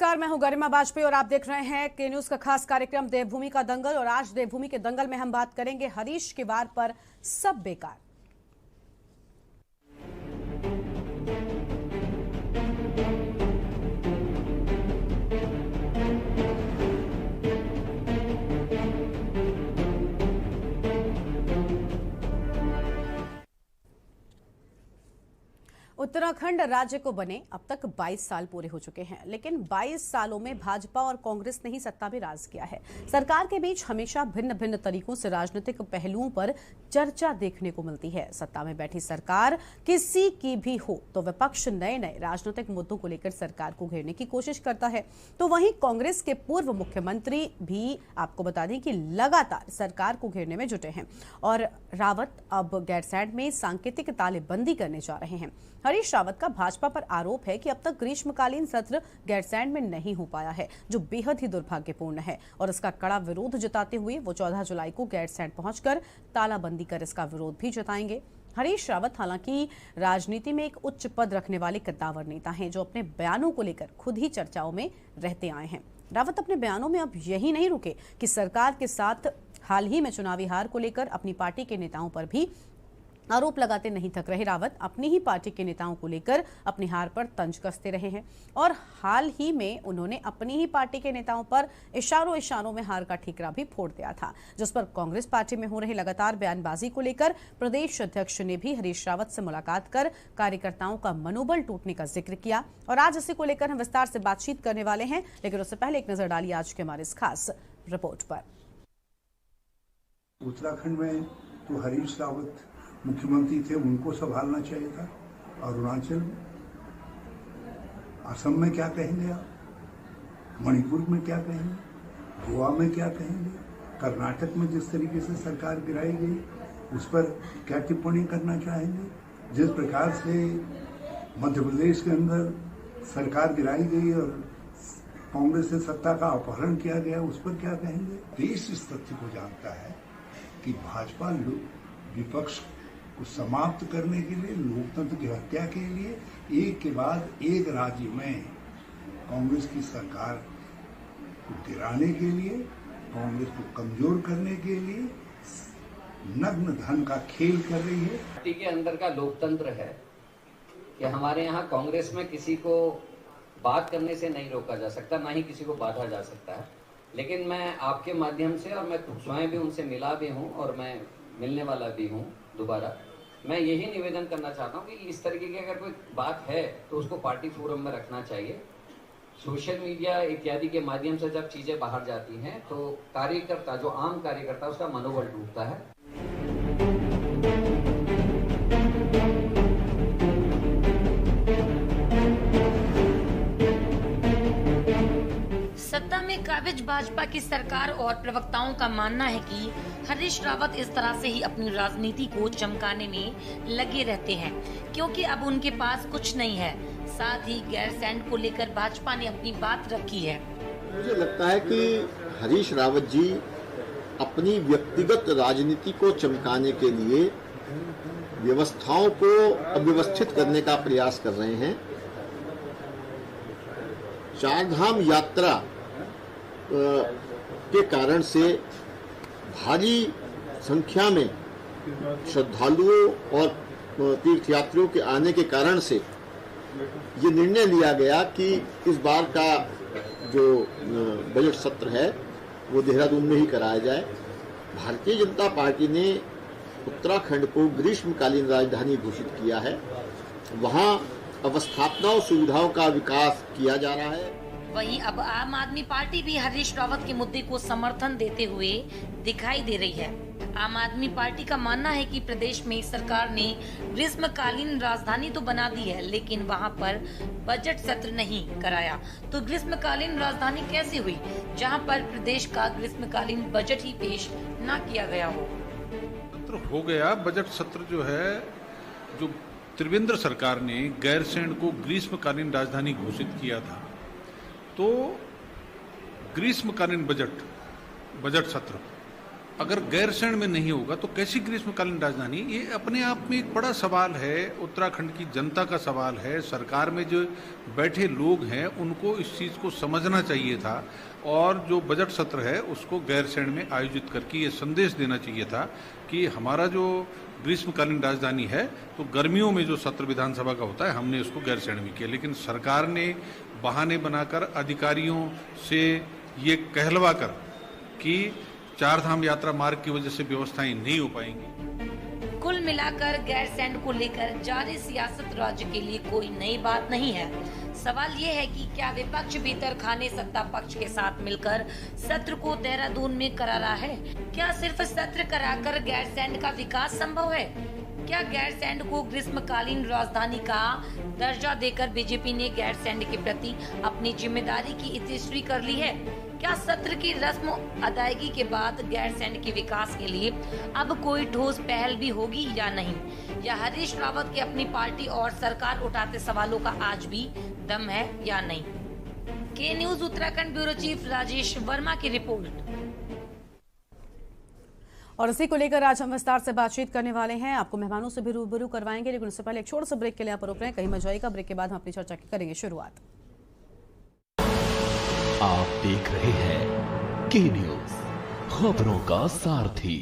नमस्कार, मैं हूं गरिमा वाजपेयी और आप देख रहे हैं के न्यूज का खास कार्यक्रम देवभूमि का दंगल। और आज देवभूमि के दंगल में हम बात करेंगे हरीश के वार पर सब बेकार। उत्तराखंड राज्य को बने अब तक 22 साल पूरे हो चुके हैं, लेकिन 22 सालों में भाजपा और कांग्रेस ने ही सत्ता में राज किया है। सरकार के बीच हमेशा भिन्न भिन्न तरीकों से राजनीतिक पहलुओं पर चर्चा देखने को मिलती है। सत्ता में बैठी सरकार किसी की भी हो तो विपक्ष नए नए राजनीतिक मुद्दों को लेकर सरकार को घेरने की कोशिश करता है, तो वहीं कांग्रेस के पूर्व मुख्यमंत्री भी आपको बता दें कि लगातार सरकार को घेरने में जुटे हैं। और रावत अब गैरसैंण में सांकेतिक तालेबंदी करने जा रहे हैं। हरीश रावत का भाजपा पर आरोप है कि अब तक ग्रीष्मकालीन सत्र गैरसैंण में नहीं हो पाया है, जो बेहद ही दुर्भाग्यपूर्ण है। और इसका कड़ा विरोध जताते हुए वो 14 जुलाई को गैरसैंण पहुंचकर तालाबंदी कर इसका विरोध भी जताएंगे। हरीश रावत हालांकि राजनीति में एक उच्च पद रखने वाले कद्दावर नेता हैं, जो अपने बयानों को लेकर खुद ही चर्चाओं में रहते आए हैं। रावत अपने बयानों में अब यही नहीं रुके कि सरकार के साथ हाल ही में चुनावी हार को लेकर अपनी पार्टी के नेताओं पर भी आरोप लगाते नहीं थक रहे। रावत अपनी ही पार्टी के नेताओं को लेकर अपनी हार पर तंज कसते रहे हैं और हाल ही में उन्होंने अपनी ही पार्टी के नेताओं पर इशारों में हार का ठीकरा भी फोड़ दिया था, जिस पर कांग्रेस पार्टी में हो रही लगातार बयानबाजी को लेकर प्रदेश अध्यक्ष ने भी हरीश रावत से मुलाकात कर कार्यकर्ताओं का मनोबल टूटने का जिक्र किया। और आज इसी को लेकर हम विस्तार से बातचीत करने वाले हैं, लेकिन उससे पहले एक नजर डालिए आज के हमारे इस खास रिपोर्ट पर। उत्तराखंड में तो हरीश रावत मुख्यमंत्री थे, उनको संभालना चाहिए था। अरुणाचल में, असम में क्या कहेंगे आप, मणिपुर में क्या कहेंगे, गोवा में क्या कहेंगे, कर्नाटक में जिस तरीके से सरकार गिराई गई उस पर क्या टिप्पणी करना चाहेंगे, जिस प्रकार से मध्य प्रदेश के अंदर सरकार गिराई गई और कांग्रेस से सत्ता का अपहरण किया गया उस पर क्या कहेंगे। देश इस तथ्य को जानता है कि भाजपा विपक्ष को समाप्त करने के लिए, लोकतंत्र की हत्या के लिए, एक के बाद एक राज्य में कांग्रेस की सरकार को गिराने के लिए, कांग्रेस को कमजोर करने के लिए नग्न धन का खेल कर रही है। पार्टी के अंदर का लोकतंत्र है कि हमारे यहाँ कांग्रेस में किसी को बात करने से नहीं रोका जा सकता, ना ही किसी को बांधा जा सकता है। लेकिन मैं आपके माध्यम से, और मैं स्वयं भी उनसे मिला भी हूँ और मैं मिलने वाला भी हूँ दोबारा, मैं यही निवेदन करना चाहता हूँ कि इस तरीके की अगर कोई बात है तो उसको पार्टी फोरम में रखना चाहिए। सोशल मीडिया इत्यादि के माध्यम से जब चीजें बाहर जाती हैं तो कार्यकर्ता, जो आम कार्यकर्ता, उसका मनोबल टूटता है। सत्ता में काबिज भाजपा की सरकार और प्रवक्ताओं का मानना है कि हरीश रावत इस तरह से ही अपनी राजनीति को चमकाने में लगे रहते हैं, क्योंकि अब उनके पास कुछ नहीं है। साथ ही गैरसैंण को लेकर भाजपा ने अपनी बात रखी है। मुझे लगता है कि हरीश रावत जी अपनी व्यक्तिगत राजनीति को चमकाने के लिए व्यवस्थाओं को अव्यवस्थित करने का प्रयास कर रहे हैं। चारधाम यात्रा के कारण से भारी संख्या में श्रद्धालुओं और तीर्थयात्रियों के आने के कारण से ये निर्णय लिया गया कि इस बार का जो बजट सत्र है वो देहरादून में ही कराया जाए। भारतीय जनता पार्टी ने उत्तराखंड को ग्रीष्मकालीन राजधानी घोषित किया है, वहाँ अवस्थापना और सुविधाओं का विकास किया जा रहा है। वहीं अब आम आदमी पार्टी भी हरीश रावत के मुद्दे को समर्थन देते हुए दिखाई दे रही है। आम आदमी पार्टी का मानना है कि प्रदेश में सरकार ने ग्रीष्मकालीन राजधानी तो बना दी है, लेकिन वहां पर बजट सत्र नहीं कराया। तो ग्रीष्मकालीन राजधानी कैसे हुई जहां पर प्रदेश का ग्रीष्मकालीन बजट ही पेश न किया गया हो। सत्र हो गया, बजट सत्र जो है, जो त्रिवेंद्र सरकार ने गैरसैंण को ग्रीष्मकालीन राजधानी घोषित किया था, तो ग्रीष्मकालीन बजट सत्र अगर गैरसैंण में नहीं होगा तो कैसी ग्रीष्मकालीन राजधानी? ये अपने आप में एक बड़ा सवाल है, उत्तराखंड की जनता का सवाल है। सरकार में जो बैठे लोग हैं उनको इस चीज़ को समझना चाहिए था और जो बजट सत्र है उसको गैरसैंण में आयोजित करके ये संदेश देना चाहिए था कि हमारा जो ग्रीष्मकालीन राजधानी है तो गर्मियों में जो सत्र विधानसभा का होता है हमने उसको गैरसैंण में किया। लेकिन सरकार ने बहाने बनाकर अधिकारियों से ये कहलवा कर कि चारधाम यात्रा मार्ग की वजह से व्यवस्थाएं नहीं हो पाएंगी। कुल मिलाकर गैरसैंण को लेकर जारी सियासत राज्य के लिए कोई नई बात नहीं है। सवाल ये है कि क्या विपक्ष भीतर खाने सत्ता पक्ष के साथ मिलकर सत्र को देहरादून में करा रहा है? क्या सिर्फ सत्र कराकर गैरसैंण का विकास संभव है? क्या गैरसैंण को ग्रीष्मकालीन राजधानी का दर्जा देकर बीजेपी ने गैरसैंण के प्रति अपनी जिम्मेदारी की इतिश्री कर ली है? क्या सत्र की रस्म अदायगी के बाद गैरसैंण के विकास के लिए अब कोई ठोस पहल भी होगी या नहीं? या हरीश रावत की अपनी पार्टी और सरकार उठाते सवालों का आज भी दम है या नहीं? के news Uttarakhand bureau chief Rajesh Verma की रिपोर्ट। और इसी को लेकर आज हम विस्तार से बातचीत करने वाले हैं, आपको मेहमानों से भी रूबरू करवाएंगे, लेकिन उससे पहले एक छोटे से ब्रेक के लिए आप रुक रहे हैं, कहीं मत जाइएगा। ब्रेक के बाद हम अपनी चर्चा की करेंगे शुरुआत। आप देख रहे हैं के न्यूज, खबरों का सारथी।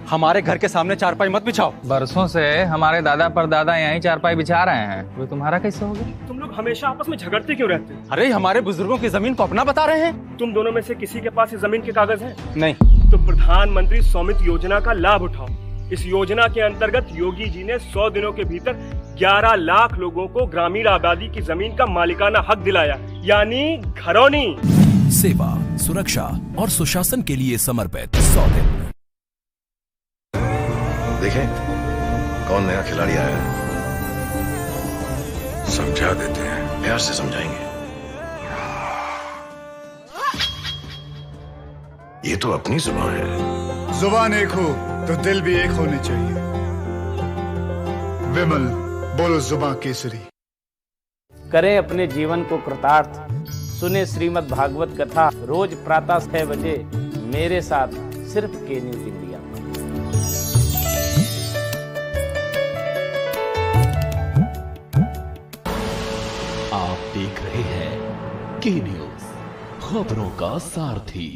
हमारे घर के सामने चारपाई मत बिछाओ। बरसों से हमारे दादा परदादा यहीं चारपाई बिछा रहे हैं, वो तुम्हारा कैसे हो गया? तुम लोग हमेशा आपस में झगड़ते क्यों रहते हो? अरे हमारे बुजुर्गों की जमीन को अपना बता रहे हैं। तुम दोनों में से किसी के पास इस जमीन के कागज हैं? नहीं। तो प्रधानमंत्री स्वामित्व योजना का लाभ उठाओ। इस योजना के अंतर्गत योगी जी ने 100 दिनों के भीतर 11 लाख लोगों को ग्रामीण आबादी की जमीन का मालिकाना हक दिलाया, यानी घरौनी। सेवा, सुरक्षा और सुशासन के लिए समर्पित 100 दिन। देखें कौन नया खिलाड़ी आया है, समझा देते हैं, प्यार से समझाएंगे। ये तो अपनी जुबान है। जुबान एक हो तो दिल भी एक होने चाहिए। विमल बोलो जुबान केसरी। करें अपने जीवन को कृतार्थ, सुने श्रीमद् भागवत कथा रोज प्रातः 6 बजे मेरे साथ सिर्फ के न्यूज इंडिया। आप देख रहे हैं के न्यूज, खबरों का सारथी।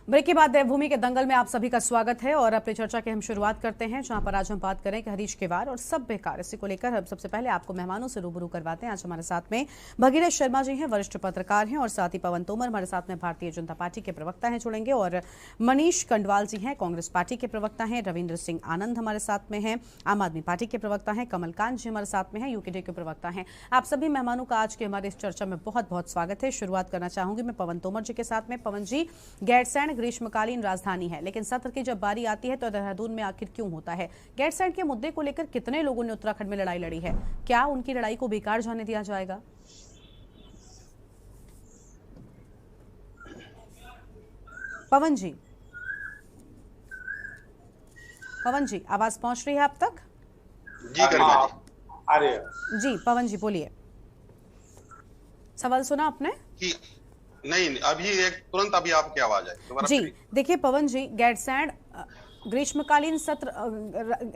ब्रेक के बाद देवभूमि के दंगल में आप सभी का स्वागत है और अपनी चर्चा की हम शुरुआत करते हैं, जहां पर आज हम बात करें कि हरीश केवार और सब बेकार, इसी को लेकर हम सबसे पहले आपको मेहमानों से रूबरू करवाते हैं। आज हमारे साथ में भगीरथ शर्मा जी हैं, वरिष्ठ पत्रकार हैं, और साथ ही पवन तोमर हमारे साथ में भारतीय जनता पार्टी के प्रवक्ता हैं जुड़ेंगे, और मनीष कंडवाल जी हैं, कांग्रेस पार्टी के प्रवक्ता हैं, रविंद्र सिंह आनंद हमारे साथ में हैं, आम आदमी पार्टी के प्रवक्ता हैं, कमलकांत जी हमारे साथ में हैं, यूकेडी के प्रवक्ता हैं। आप सभी मेहमानों का आज के हमारे इस चर्चा में बहुत बहुत स्वागत है। शुरुआत करना चाहूंगी मैं पवन तोमर जी के साथ में। पवन जी, गैरसैंण ग्रीष्मकालीन राजधानी है, लेकिन सत्र की जब बारी आती है तो देहरादून में आखिर क्यों होता है? गैरसैंण के मुद्दे को लेकर कितने लोगों ने उत्तराखंड में लड़ाई लड़ी है? क्या उनकी लड़ाई को बेकार जाने दिया जाएगा? पवन जी, आवाज पहुंच रही है आप तक? जी पवन जी बोलिए, सवाल सुना आपने? नहीं, अभी एक तुरंत अभी आपकी आवाज है जी। देखिए पवन जी, गैरसैंण ग्रीष्मकालीन सत्र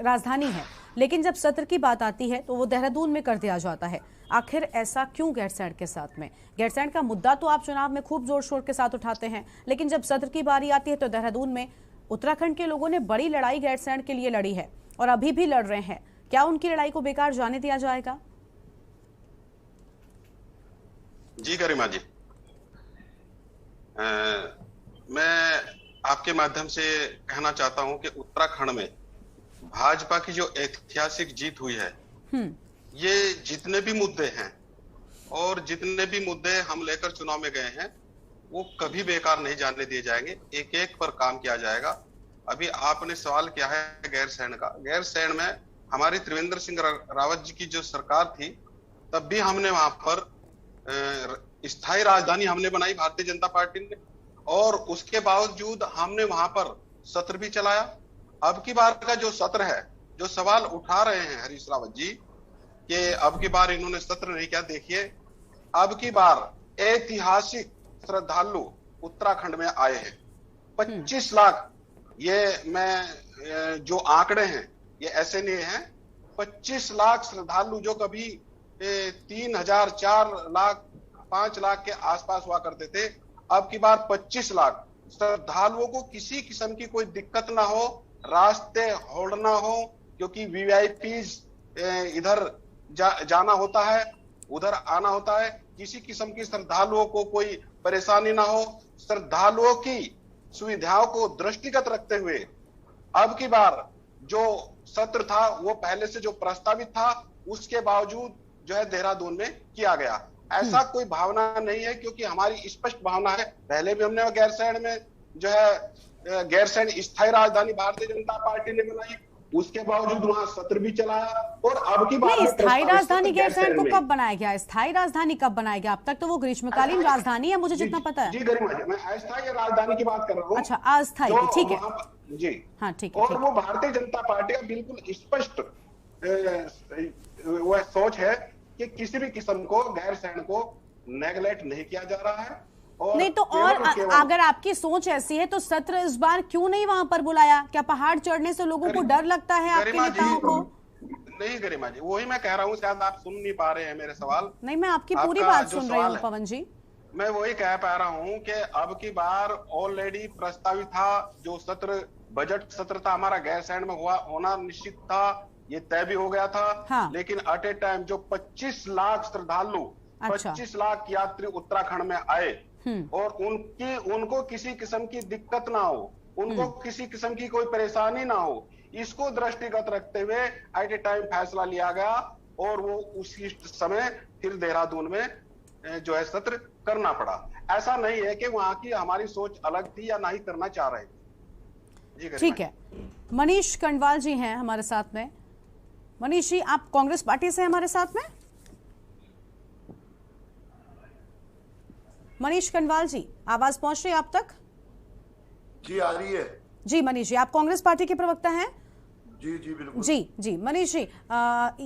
राजधानी है, लेकिन जब सत्र की बात आती है तो वो देहरादून में कर दिया जाता है। आखिर ऐसा क्यों गैरसैंण के साथ में? गैरसैंण का मुद्दा तो आप चुनाव में खूब जोर शोर के साथ उठाते हैं, लेकिन जब सत्र की बारी आती है तो देहरादून में उत्तराखंड के लोगों ने बड़ी लड़ाई गैरसैंण के लिए लड़ी है और अभी भी लड़ रहे हैं। क्या उनकी लड़ाई को बेकार जाने दिया जाएगा? जी गरिमा जी, मैं आपके माध्यम से कहना चाहता हूं कि उत्तराखंड में भाजपा की जो ऐतिहासिक जीत हुई है, ये जितने भी मुद्दे हैं और जितने भी मुद्दे हम लेकर चुनाव में गए हैं वो कभी बेकार नहीं जाने दिए जाएंगे। एक एक पर काम किया जाएगा। अभी आपने सवाल किया है गैरसैंण का। गैरसैंण में हमारी त्रिवेंद्र सिंह रावत जी की जो सरकार थी, तब भी हमने वहां पर स्थायी राजधानी हमने बनाई भारतीय जनता पार्टी ने, और उसके बावजूद हमने वहां पर सत्र भी चलाया। अब की बार का जो सत्र है, जो सवाल उठा रहे हैं हरीश रावत जी कि अब की बार इन्होंने सत्र नहीं किया, देखिए अब की बार ऐतिहासिक श्रद्धालु उत्तराखंड में आए हैं 25 लाख। ये मैं जो आंकड़े हैं ये ऐसे नहीं हैं, 25 लाख श्रद्धालु जो कभी 3,000, 4 लाख, 5 लाख के आसपास हुआ करते थे, अब की बार 25 लाख श्रद्धालुओं को किसी किस्म की कोई दिक्कत ना हो, रास्ते होड़ ना हो, क्योंकि वीआईपीज इधर जाना होता है, उधर आना होता है, किसी किस्म की श्रद्धालुओं को कोई परेशानी ना हो। श्रद्धालुओं की सुविधाओं को दृष्टिगत रखते हुए अब की बार जो सत्र था वो पहले से जो प्रस्तावित था उसके बावजूद जो है देहरादून में किया गया। ऐसा कोई भावना नहीं है, क्योंकि हमारी स्पष्ट भावना है, पहले भी हमने गैरसैंण में जो है गैरसैंण स्थायी राजधानी भारतीय जनता पार्टी ने बनाई, उसके बावजूद वहां सत्र भी चलाया, और अब की बार स्थायी राजधानी गैरसैंण को कब बनाया गया? स्थायी राजधानी कब बनाया गया? अब तक तो वो ग्रीष्मकालीन राजधानी है, मुझे जितना पता है। जी गरिमा जी, मैं अस्थायी राजधानी की बात कर रहा हूँ। अच्छा, अस्थायी, ठीक है जी, हाँ ठीक है। और वो भारतीय जनता पार्टी का बिल्कुल स्पष्ट वह सोच है कि किसी भी किस्म को गैरसैंण को नेगलेक्ट नहीं किया जा रहा है। और नहीं तो और अगर आपकी सोच ऐसी है तो सत्र इस बार क्यों नहीं वहां पर बुलाया? क्या पहाड़ चढ़ने से लोगों को डर लगता है आपके नेताओं को? नहीं गरिमा जी, वही मैं कह रहा हूँ, शायद आप सुन नहीं पा रहे हैं मेरे सवाल। नहीं, मैं आपकी पूरी बात सुन रही हूँ पवन जी। मैं वही कह पा रहा हूँ कि अब की बार ऑलरेडी प्रस्तावित था, जो सत्र बजट सत्र था हमारा गैरसैंण में होना निश्चित था, ये तय भी हो गया था। हाँ। लेकिन एट ए टाइम जो 25 लाख श्रद्धालु, 25 लाख यात्री उत्तराखंड में आए, और उनको किसी किस्म की दिक्कत ना हो, उनको किसी किस्म की कोई परेशानी ना हो, इसको दृष्टिगत रखते हुए एट ए टाइम फैसला लिया गया, और वो उसी समय फिर देहरादून में जो है सत्र करना पड़ा। ऐसा नहीं है कि वहां की हमारी सोच अलग थी या नहीं करना चाह रहे थे। ठीक है, मनीष कंडवाल जी हैं हमारे साथ में। मनीष जी, आप कांग्रेस पार्टी से हमारे साथ में? मनीष कंडवाल जी, आवाज पहुंच रही है आप तक? जी आ रही है। जी मनीष जी, आप कांग्रेस पार्टी के प्रवक्ता हैं? जी जी बिल्कुल। जी मनीष जी,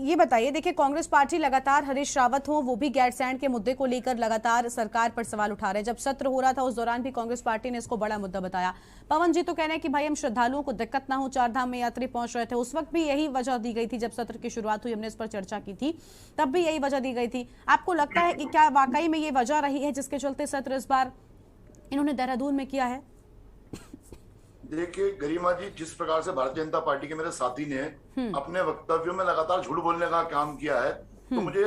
ये बताइए, देखिए कांग्रेस पार्टी लगातार हरीश रावत हो, वो भी गैरसैंण के मुद्दे को लेकर लगातार सरकार पर सवाल उठा रहे हैं। जब सत्र हो रहा था उस दौरान भी कांग्रेस पार्टी ने इसको बड़ा मुद्दा बताया। पवन जी तो कह रहे हैं कि भाई हम श्रद्धालुओं को दिक्कत ना हो, 4 धाम में यात्री पहुंच रहे थे, उस वक्त भी यही वजह दी गई थी। जब सत्र की शुरुआत हुई, हमने इस पर चर्चा की थी, तब भी यही वजह दी गई थी। आपको लगता है कि क्या वाकई में ये वजह रही है जिसके चलते सत्र इस बार इन्होंने देहरादून में किया है? देखिए गरिमा जी, जिस प्रकार से भारतीय जनता पार्टी के मेरे साथी ने अपने वक्तव्यों में लगातार झूठ बोलने का काम किया है, तो मुझे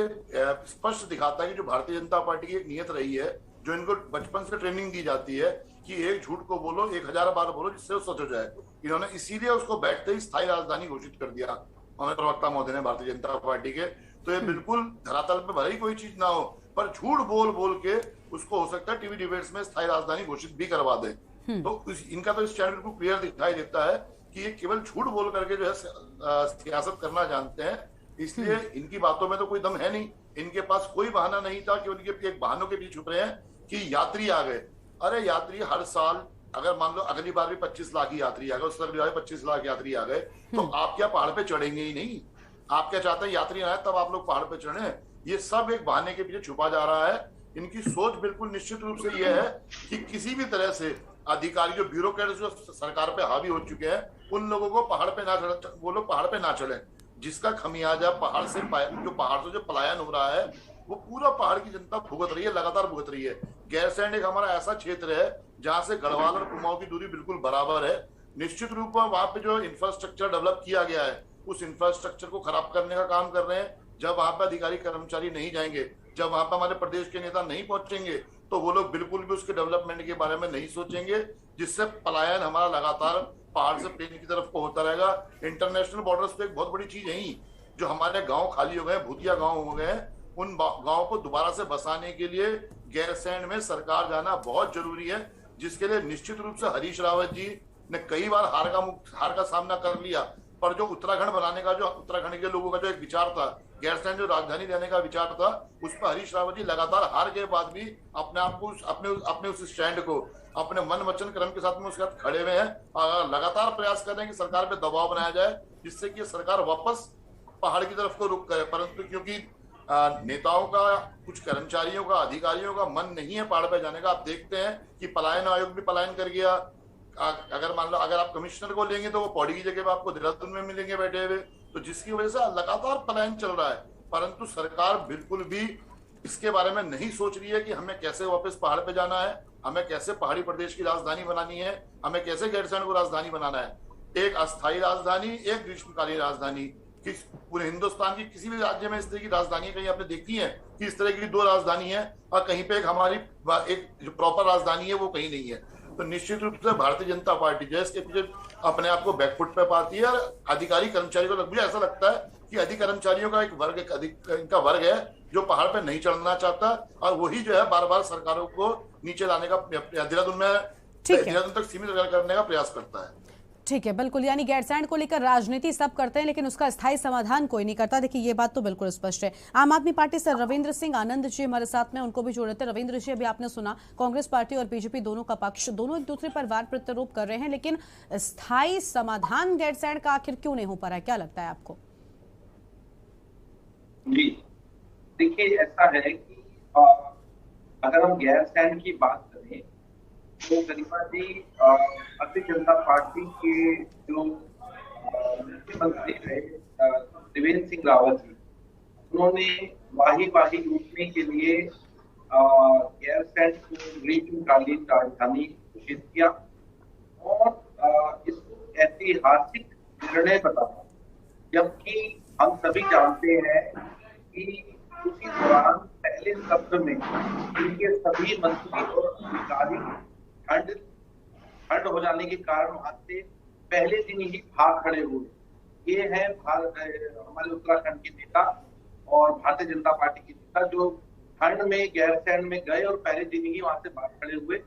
स्पष्ट दिखाता है कि जो भारतीय जनता पार्टी की एक नियत रही है, जो इनको बचपन से ट्रेनिंग दी जाती है कि एक झूठ को बोलो 1000 बार बोलो जिससे वो सच हो जाए, इन्होंने इसीलिए उसको बैठते ही स्थायी राजधानी घोषित कर दिया हमें प्रवक्ता महोदय ने भारतीय जनता पार्टी के। तो ये बिल्कुल धरातल पे भले ही कोई चीज ना हो, पर झूठ बोल बोल के उसको हो सकता है टीवी डिबेट्स में स्थायी राजधानी घोषित भी करवा दे। तो इनका तो इस चैनल को क्लियर दिखाई देता है कि ये केवल झूठ बोल करके जो है सियासत करना जानते हैं, इसलिए इनकी बातों में तो कोई दम है नहीं। इनके पास कोई बहाना नहीं था कि उनके एक बहानों के पीछे छुप रहे हैं कि यात्री आ गए। अरे यात्री हर साल, अगर मान लो अगली बार भी 25 लाख यात्री आ गए, उससे अगली बार 25 लाख यात्री आ गए, तो आप क्या पहाड़ पे चढ़ेंगे ही नहीं? आप क्या चाहते हैं यात्री आए तब आप लोग पहाड़ पे चढ़े? ये सब एक बहाने के पीछे छुपा जा रहा है। इनकी सोच बिल्कुल निश्चित रूप से ये है कि किसी भी तरह से अधिकारी जो ब्यूरोक्रेट्स जो सरकार पे हावी हो चुके हैं, उन लोगों को पहाड़ पे ना चढ़े, वो लोग पहाड़ पे ना चढ़े, जिसका खमियाजा पहाड़ से जो पलायन हो रहा है वो पूरा पहाड़ की जनता भुगत रही है, लगातार भुगत रही है। गैरसैंण एक हमारा ऐसा क्षेत्र है जहां से गढ़वाल और कुमाऊं की दूरी बिल्कुल बराबर है। निश्चित रूप में वहां पे जो इंफ्रास्ट्रक्चर डेवलप किया गया है, उस इंफ्रास्ट्रक्चर को खराब करने का काम कर रहे हैं। जब वहां पे अधिकारी कर्मचारी नहीं जाएंगे, जब वहां पे हमारे प्रदेश के नेता नहीं पहुंचेंगे, तो वो लोग बिल्कुल भी उसके डेवलपमेंट के बारे में नहीं सोचेंगे, जिससे पलायन हमारा लगातार पहाड़ से प्लेन की तरफ को होता रहेगा। इंटरनेशनल बॉर्डर्स पे एक बहुत बड़ी चीज है ही, जो हमारे गांव खाली हो गए, भूतिया गांव हो गए, उन गांव को दोबारा से बसाने के लिए गैरसैंण में सरकार जाना बहुत जरूरी है, जिसके लिए निश्चित रूप से हरीश रावत जी ने कई बार हार का सामना कर लिया, पर जो उत्तराखंड बनाने का, जो उत्तराखंड के लोगों का जो एक विचार था, गैरसैंण जो राजधानी देने का विचार था, उस पर हरीश रावत जी लगातार हार के बाद भी अपने आप को अपने उस स्टैंड को अपने मन वचन कर्म के साथ में उसके साथ खड़े हुए हैं। लगातार प्रयास कर रहे हैं कि सरकार पे दबाव बनाया जाए, जिससे कि सरकार वापस पहाड़ की तरफ को रुख करे। परंतु क्योंकि नेताओं का, कुछ कर्मचारियों का, अधिकारियों का मन नहीं है पहाड़ पे जाने का। आप देखते हैं कि पलायन आयोग भी पलायन कर गया। अगर मान लो अगर आप कमिश्नर को लेंगे तो वो पौड़ी की जगह पे आपको देहरादून में मिलेंगे बैठे हुए, तो जिसकी वजह से लगातार पलायन चल रहा है। परंतु सरकार बिल्कुल भी इसके बारे में नहीं सोच रही है कि हमें कैसे वापस पहाड़ पे जाना है, हमें कैसे पहाड़ी प्रदेश की राजधानी बनानी है, हमें कैसे गैरसैंण को राजधानी बनाना है। एक अस्थायी राजधानी, एक ग्रीष्मकालीन राजधानी। पूरे हिंदुस्तान की किसी भी राज्य में इस तरह की राजधानी कहीं आपने देखी है कि इस तरह की 2 राजधानी है और कहीं पे एक हमारी एक जो प्रॉपर राजधानी है वो कहीं नहीं है। तो निश्चित रूप से भारतीय जनता पार्टी जो है इसके पीछे अपने आप को बैकफुट पे पाती है। और अधिकारी कर्मचारी को मुझे ऐसा लगता है कि अधिकर्मचारियों का एक वर्ग, इनका वर्ग है जो पहाड़ पे नहीं चढ़ना चाहता, और वही जो है बार बार सरकारों को नीचे लाने का, देहरादून तक सीमित करने का प्रयास करता है। ठीक है, बिल्कुल। यानी गैरसैंण को लेकर राजनीति सब करते हैं, लेकिन उसका स्थायी समाधान कोई नहीं करता। देखिए, ये बात तो बिल्कुल स्पष्ट है। आम आदमी पार्टी से रविंद्र सिंह आनंद जी हमारे साथ में, उनको भी जोड़े थे। रविंद्र जी, अभी आपने सुना कांग्रेस पार्टी और बीजेपी दोनों का पक्ष, दोनों एक दूसरे पर वार प्रत्यारोप कर रहे हैं, लेकिन स्थायी समाधान गैरसैंण का आखिर क्यों नहीं हो पा रहा है? क्या लगता है आपको? जी देखिए, ऐसा है कि अगर हम गैरसैंण की बात करें तो गरिमा जी, भारतीय जनता पार्टी के जो मुख्यमंत्री रहे त्रिवेंद्र सिंह रावत जी, उन्होंने वाही लूटने के लिए गैरसैंण को ग्रीष्मकालीन राजधानी घोषित किया और इसको ऐतिहासिक निर्णय बताया। जबकि हम सभी जानते हैं कि उसी दौरान पहले सत्र में इनके सभी मंत्री और अधिकारी ठंड हो जाने के कारण वहां से पहले दिन ही भाग खड़े हुए। ये है हमारे उत्तराखंड के नेता और भारतीय जनता पार्टी के नेता, जो ठंड में गैरसैंण में गए और पहले दिन ही वहां से भाग खड़े हुए,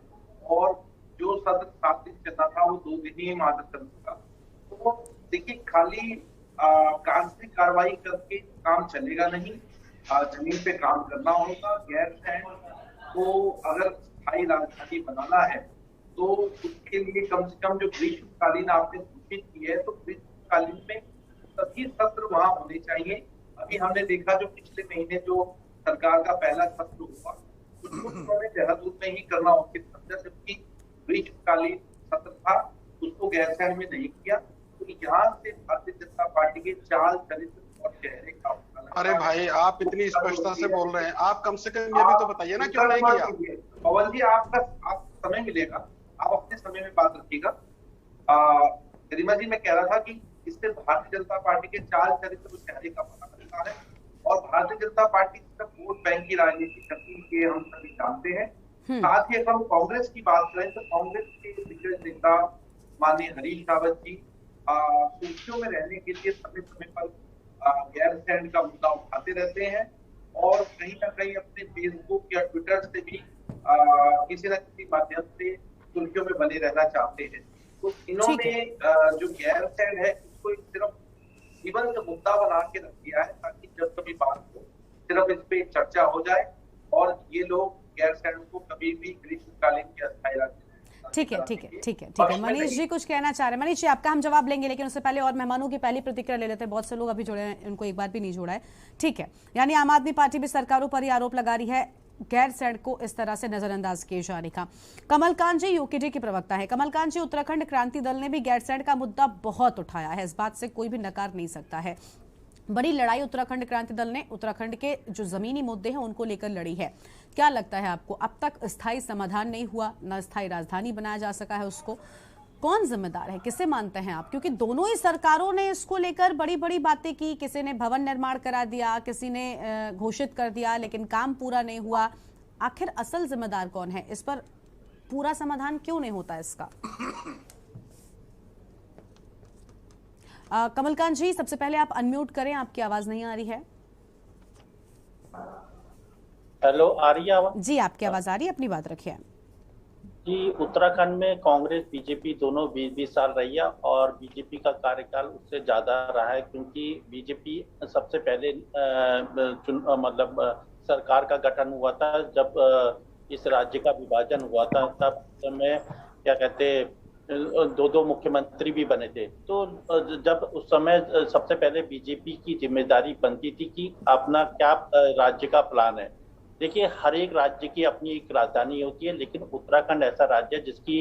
और जो सत्र 7 दिन चलना था वो 2 दिन ही वहां तक चल सका। तो देखिए, खाली कागजी कार्रवाई करके काम चलेगा नहीं, जमीन पे काम करना होगा। गैरसैंण को अगर स्थायी राजधानी बनाना है तो उसके लिए कम से कम जो ग्रीष्मकालीन आपने घोषित की है, तो ग्रीष्मकालीन में सभी सत्र वहां होने चाहिए। अभी हमने देखा जो पिछले महीने जो सरकार का पहला सत्र हुआ, उसको उन्होंने देहरादून में ही करना उचित समझा, जबकि ग्रीष्मकालीन सत्र था उसको गैरसैंण में नहीं किया। तो यहाँ से भारतीय जनता पार्टी के चाल चरित्र और चेहरे का। अरे भाई, आप इतनी स्पष्टता से बोल रहे हैं, आप कम से कम ये भी तो बताइए ना क्यों नहीं किया। पवन जी, आपको समय मिलेगा, आप अपने समय में बात रखिएगा। गरिमा जी, मैं कह रहा था कि इससे भारतीय जनता पार्टी के चाल चरित्र और चेहरे का पता चलता है, और भारतीय जनता पार्टी सिर्फ वोट बैंक की राजनीति करती है, हम सभी जानते हैं। साथ ही अगर हम कांग्रेस की बात करें तो कांग्रेस के दिग्गज नेता माननीय हरीश रावत जी सुर्खियों में रहने के लिए समय समय पर गैरसैंण का मुद्दा उठाते रहते हैं, और कहीं ना कहीं अपने फेसबुक या ट्विटर से भी किसी न किसी माध्यम से सुर्खियों में बने रहना चाहते हैं। तो इन्होंने जो गैरसैंण है इसको सिर्फ जीवंत मुद्दा बना के रख दिया है, ताकि जब कभी बात हो सिर्फ इस पे चर्चा हो जाए और ये लोग गैरसैंण को कभी भी ग्रीष्मकालीन की अस्थायी राजधानी। ठीक है। मनीष जी कुछ कहना चाह रहे हैं। मनीष जी, आपका हम जवाब लेंगे, लेकिन उससे पहले और मेहमानों की पहली प्रतिक्रिया ले लेते हैं। बहुत से लोग अभी जुड़े हैं, उनको एक बार भी नहीं जोड़ा है। ठीक है, यानी आम आदमी पार्टी भी सरकारों पर ही आरोप लगा रही है गैरसैंण को इस तरह से नजरअंदाज किए जाने का। कमलकांत जी यूकेडी के प्रवक्ता है। कमलकांत जी, उत्तराखंड क्रांति दल ने भी गैरसैंण का मुद्दा बहुत उठाया है, इस बात से कोई भी नकार नहीं सकता है। बड़ी लड़ाई उत्तराखंड क्रांति दल ने उत्तराखंड के जो जमीनी मुद्दे हैं उनको लेकर लड़ी है। क्या लगता है आपको, अब तक स्थायी समाधान नहीं हुआ, न स्थायी राजधानी बनाया जा सका है, उसको कौन जिम्मेदार है, किसे मानते हैं आप? क्योंकि दोनों ही सरकारों ने इसको लेकर बड़ी बड़ी बातें की, किसी ने भवन निर्माण करा दिया, किसी ने घोषित कर दिया, लेकिन काम पूरा नहीं हुआ। आखिर असल जिम्मेदार कौन है? इस पर पूरा समाधान क्यों नहीं होता इसका? कमलकांत जी, सबसे पहले आप अनम्यूट करें, आपकी आवाज नहीं आ रही है। हेलो, आ रही है आवाज? जी, आपकी आवाज आ रही है, अपनी बात रखिए। कि उत्तराखंड में कांग्रेस बीजेपी दोनों 20-20 साल रही है और बीजेपी का कार्यकाल उससे ज्यादा रहा है, क्योंकि बीजेपी सबसे पहले सरकार का गठन हुआ था जब इस राज्य का विभाजन हुआ था, तब समय क्या कहते 2 मुख्यमंत्री भी बने थे। तो जब उस समय सबसे पहले बीजेपी की जिम्मेदारी बनती थी कि अपना क्या राज्य का प्लान है। देखिए, हर एक राज्य की अपनी एक राजधानी होती है, लेकिन उत्तराखंड ऐसा राज्य है जिसकी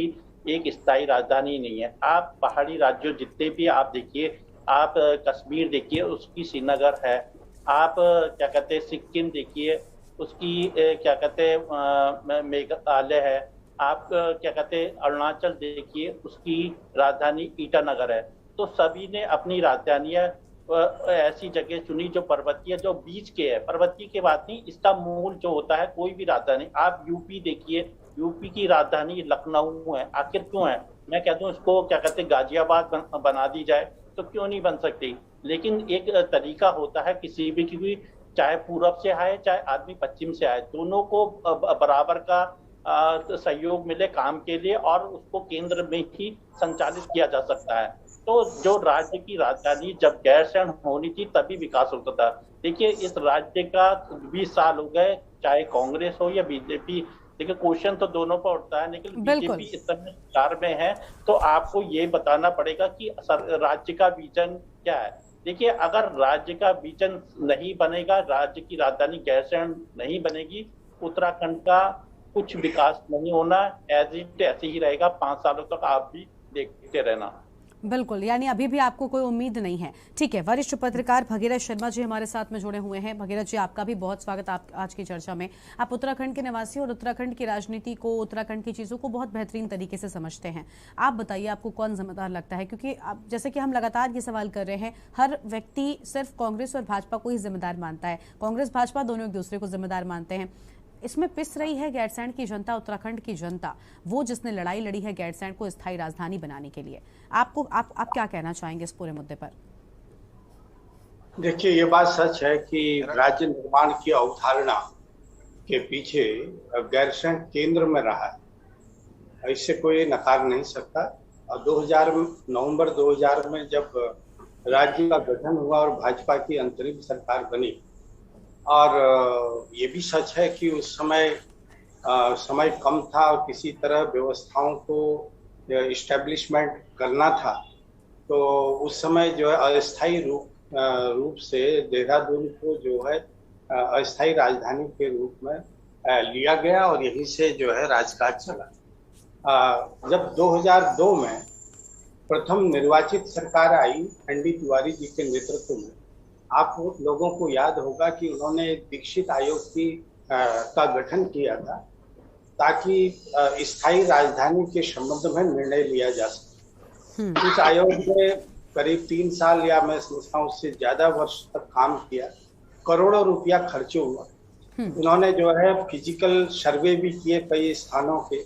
एक स्थायी राजधानी नहीं है। आप पहाड़ी राज्यों जितने भी आप देखिए, आप कश्मीर देखिए उसकी श्रीनगर है, आप क्या कहते हैं सिक्किम देखिए उसकी क्या कहते मेघालय है, आप क्या कहते हैं अरुणाचल देखिए उसकी राजधानी ईटानगर है। तो सभी ने अपनी राजधानियां ऐसी जगह चुनी जो पर्वतीय, जो बीच के है। पर्वतीय की बात नहीं, इसका मूल जो होता है कोई भी राजधानी। आप यूपी देखिए, यूपी की राजधानी लखनऊ है। आखिर क्यों है? मैं कहता हूँ इसको क्या कहते हैं गाजियाबाद बना दी जाए तो क्यों नहीं बन सकती। लेकिन एक तरीका होता है किसी भी चाहे पूरब से आए चाहे आदमी पश्चिम से आए, दोनों को बराबर का सहयोग मिले काम के लिए और उसको केंद्र में ही संचालित किया जा सकता है। तो जो राज्य की राजधानी जब गैरसैंण होनी थी तभी विकास होता था। देखिए, इस राज्य का 20 साल हो गए, चाहे कांग्रेस हो या बीजेपी। देखिए, क्वेश्चन तो दोनों पर उठता है, लेकिन बीजेपी इस समय सरकार में है तो आपको ये बताना पड़ेगा कि राज्य का विजन क्या है। देखिए, अगर राज्य का विजन नहीं बनेगा, राज्य की राजधानी गैरसैंण नहीं बनेगी, उत्तराखंड का कुछ विकास नहीं होना, एज इट ऐसे ही रहेगा। 5 सालों तक आप भी देखते रहना। बिल्कुल, यानी अभी भी आपको कोई उम्मीद नहीं है। ठीक है, वरिष्ठ पत्रकार भगीरथ शर्मा जी हमारे साथ में जुड़े हुए हैं। भगीरथ जी, आपका भी बहुत स्वागत आप आज की चर्चा में। आप उत्तराखंड के निवासी और उत्तराखंड की राजनीति को, उत्तराखंड की चीजों को बहुत बेहतरीन तरीके से समझते हैं। आप बताइए, आपको कौन जिम्मेदार लगता है? क्योंकि जैसे कि हम लगातार ये सवाल कर रहे हैं, हर व्यक्ति सिर्फ कांग्रेस और भाजपा को ही जिम्मेदार मानता है। कांग्रेस भाजपा दोनों एक दूसरे को जिम्मेदार मानते हैं। इसमें पिस रही है गैरसैंण की जनता, उत्तराखंड की जनता, वो जिसने लड़ाई लड़ी है गैरसैंण को स्थायी राजधानी बनाने के लिए। आप क्या कहना चाहेंगे इस पूरे मुद्दे पर? देखिए, ये बात सच है कि राज्य निर्माण की अवधारणा के पीछे गैरसैंण केंद्र में रहा है, इससे कोई नकार नहीं सकता। और नवंबर 2000 में जब राज्य का गठन हुआ और भाजपा की अंतरिम सरकार बनी, और ये भी सच है कि उस समय कम था और किसी तरह व्यवस्थाओं को इस्टेब्लिशमेंट करना था, तो उस समय जो है अस्थायी रूप से देहरादून को जो है अस्थायी राजधानी के रूप में लिया गया और यहीं से जो है राजकाज चला। जब 2002 में प्रथम निर्वाचित सरकार आई एनडी तिवारी जी के नेतृत्व में, आप लोगों को याद होगा कि उन्होंने दीक्षित आयोग का गठन किया था ताकि स्थायी राजधानी के संबंध में निर्णय लिया जा सके। इस आयोग ने करीब 3 साल या मैं समझता हूँ उससे ज्यादा वर्ष तक काम किया, करोड़ों रुपया खर्च हुआ। उन्होंने जो है फिजिकल सर्वे भी किए कई स्थानों के,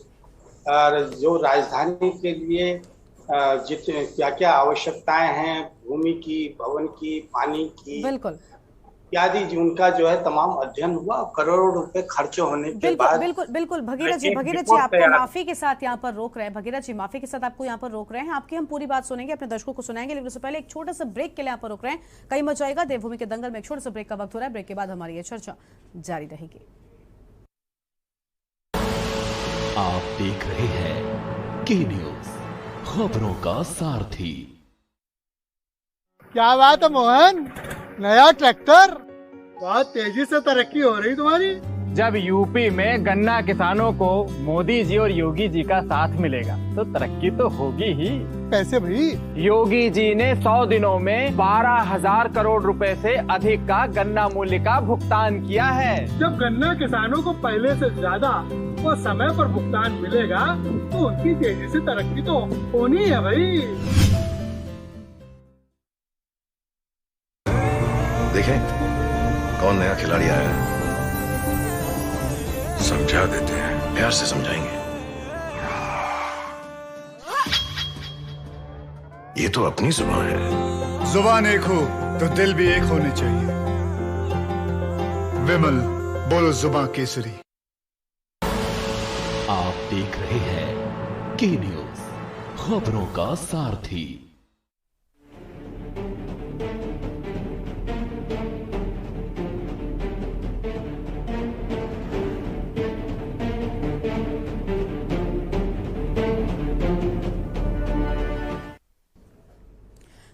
और जो राजधानी के लिए जितने क्या क्या आवश्यकताएं हैं, भूमि की, भवन की, पानी की, बिल्कुल इत्यादि, उनका जो है तमाम अध्ययन हुआ। करोड़ों रुपए खर्च होने के बाद बिल्कुल भगीरथ जी आपको माफी के साथ यहाँ पर रोक रहे हैं। भगीरथ जी, माफी के साथ आपको यहाँ पर रोक रहे हैं। आपकी हम पूरी बात सुनेंगे, अपने दर्शकों को सुनाएंगे, लेकिन उससे पहले एक छोटा सा ब्रेक के लिए यहाँ पर रोक रहे हैं। कहीं मच जाएगा देवभूमि के दंगल में। एक छोटा सा ब्रेक का वक्त हो रहा है। ब्रेक के बाद हमारी ये चर्चा जारी रहेगी। आप देख रहे हैं के न्यूज, खबरों का सारथी। क्या बात है मोहन, नया ट्रैक्टर? बहुत तेजी से तरक्की हो रही तुम्हारी। जब यूपी में गन्ना किसानों को मोदी जी और योगी जी का साथ मिलेगा तो तरक्की तो होगी ही। कैसे भाई? योगी जी ने 100 दिनों में 12,000 करोड़ रुपए से अधिक का गन्ना मूल्य का भुगतान किया है। जब गन्ना किसानों को पहले से ज्यादा और समय पर भुगतान मिलेगा तो उनकी तेजी से तरक्की तो होनी है भाई। देखें कौन नया खिलाड़ी आया है, समझा देते हैं, प्यार से समझाएंगे। ये तो अपनी जुबान है। जुबान एक हो तो दिल भी एक होने चाहिए। विमल, बोलो जुबान केसरी। आप देख रहे हैं के न्यूज, खबरों का सारथी।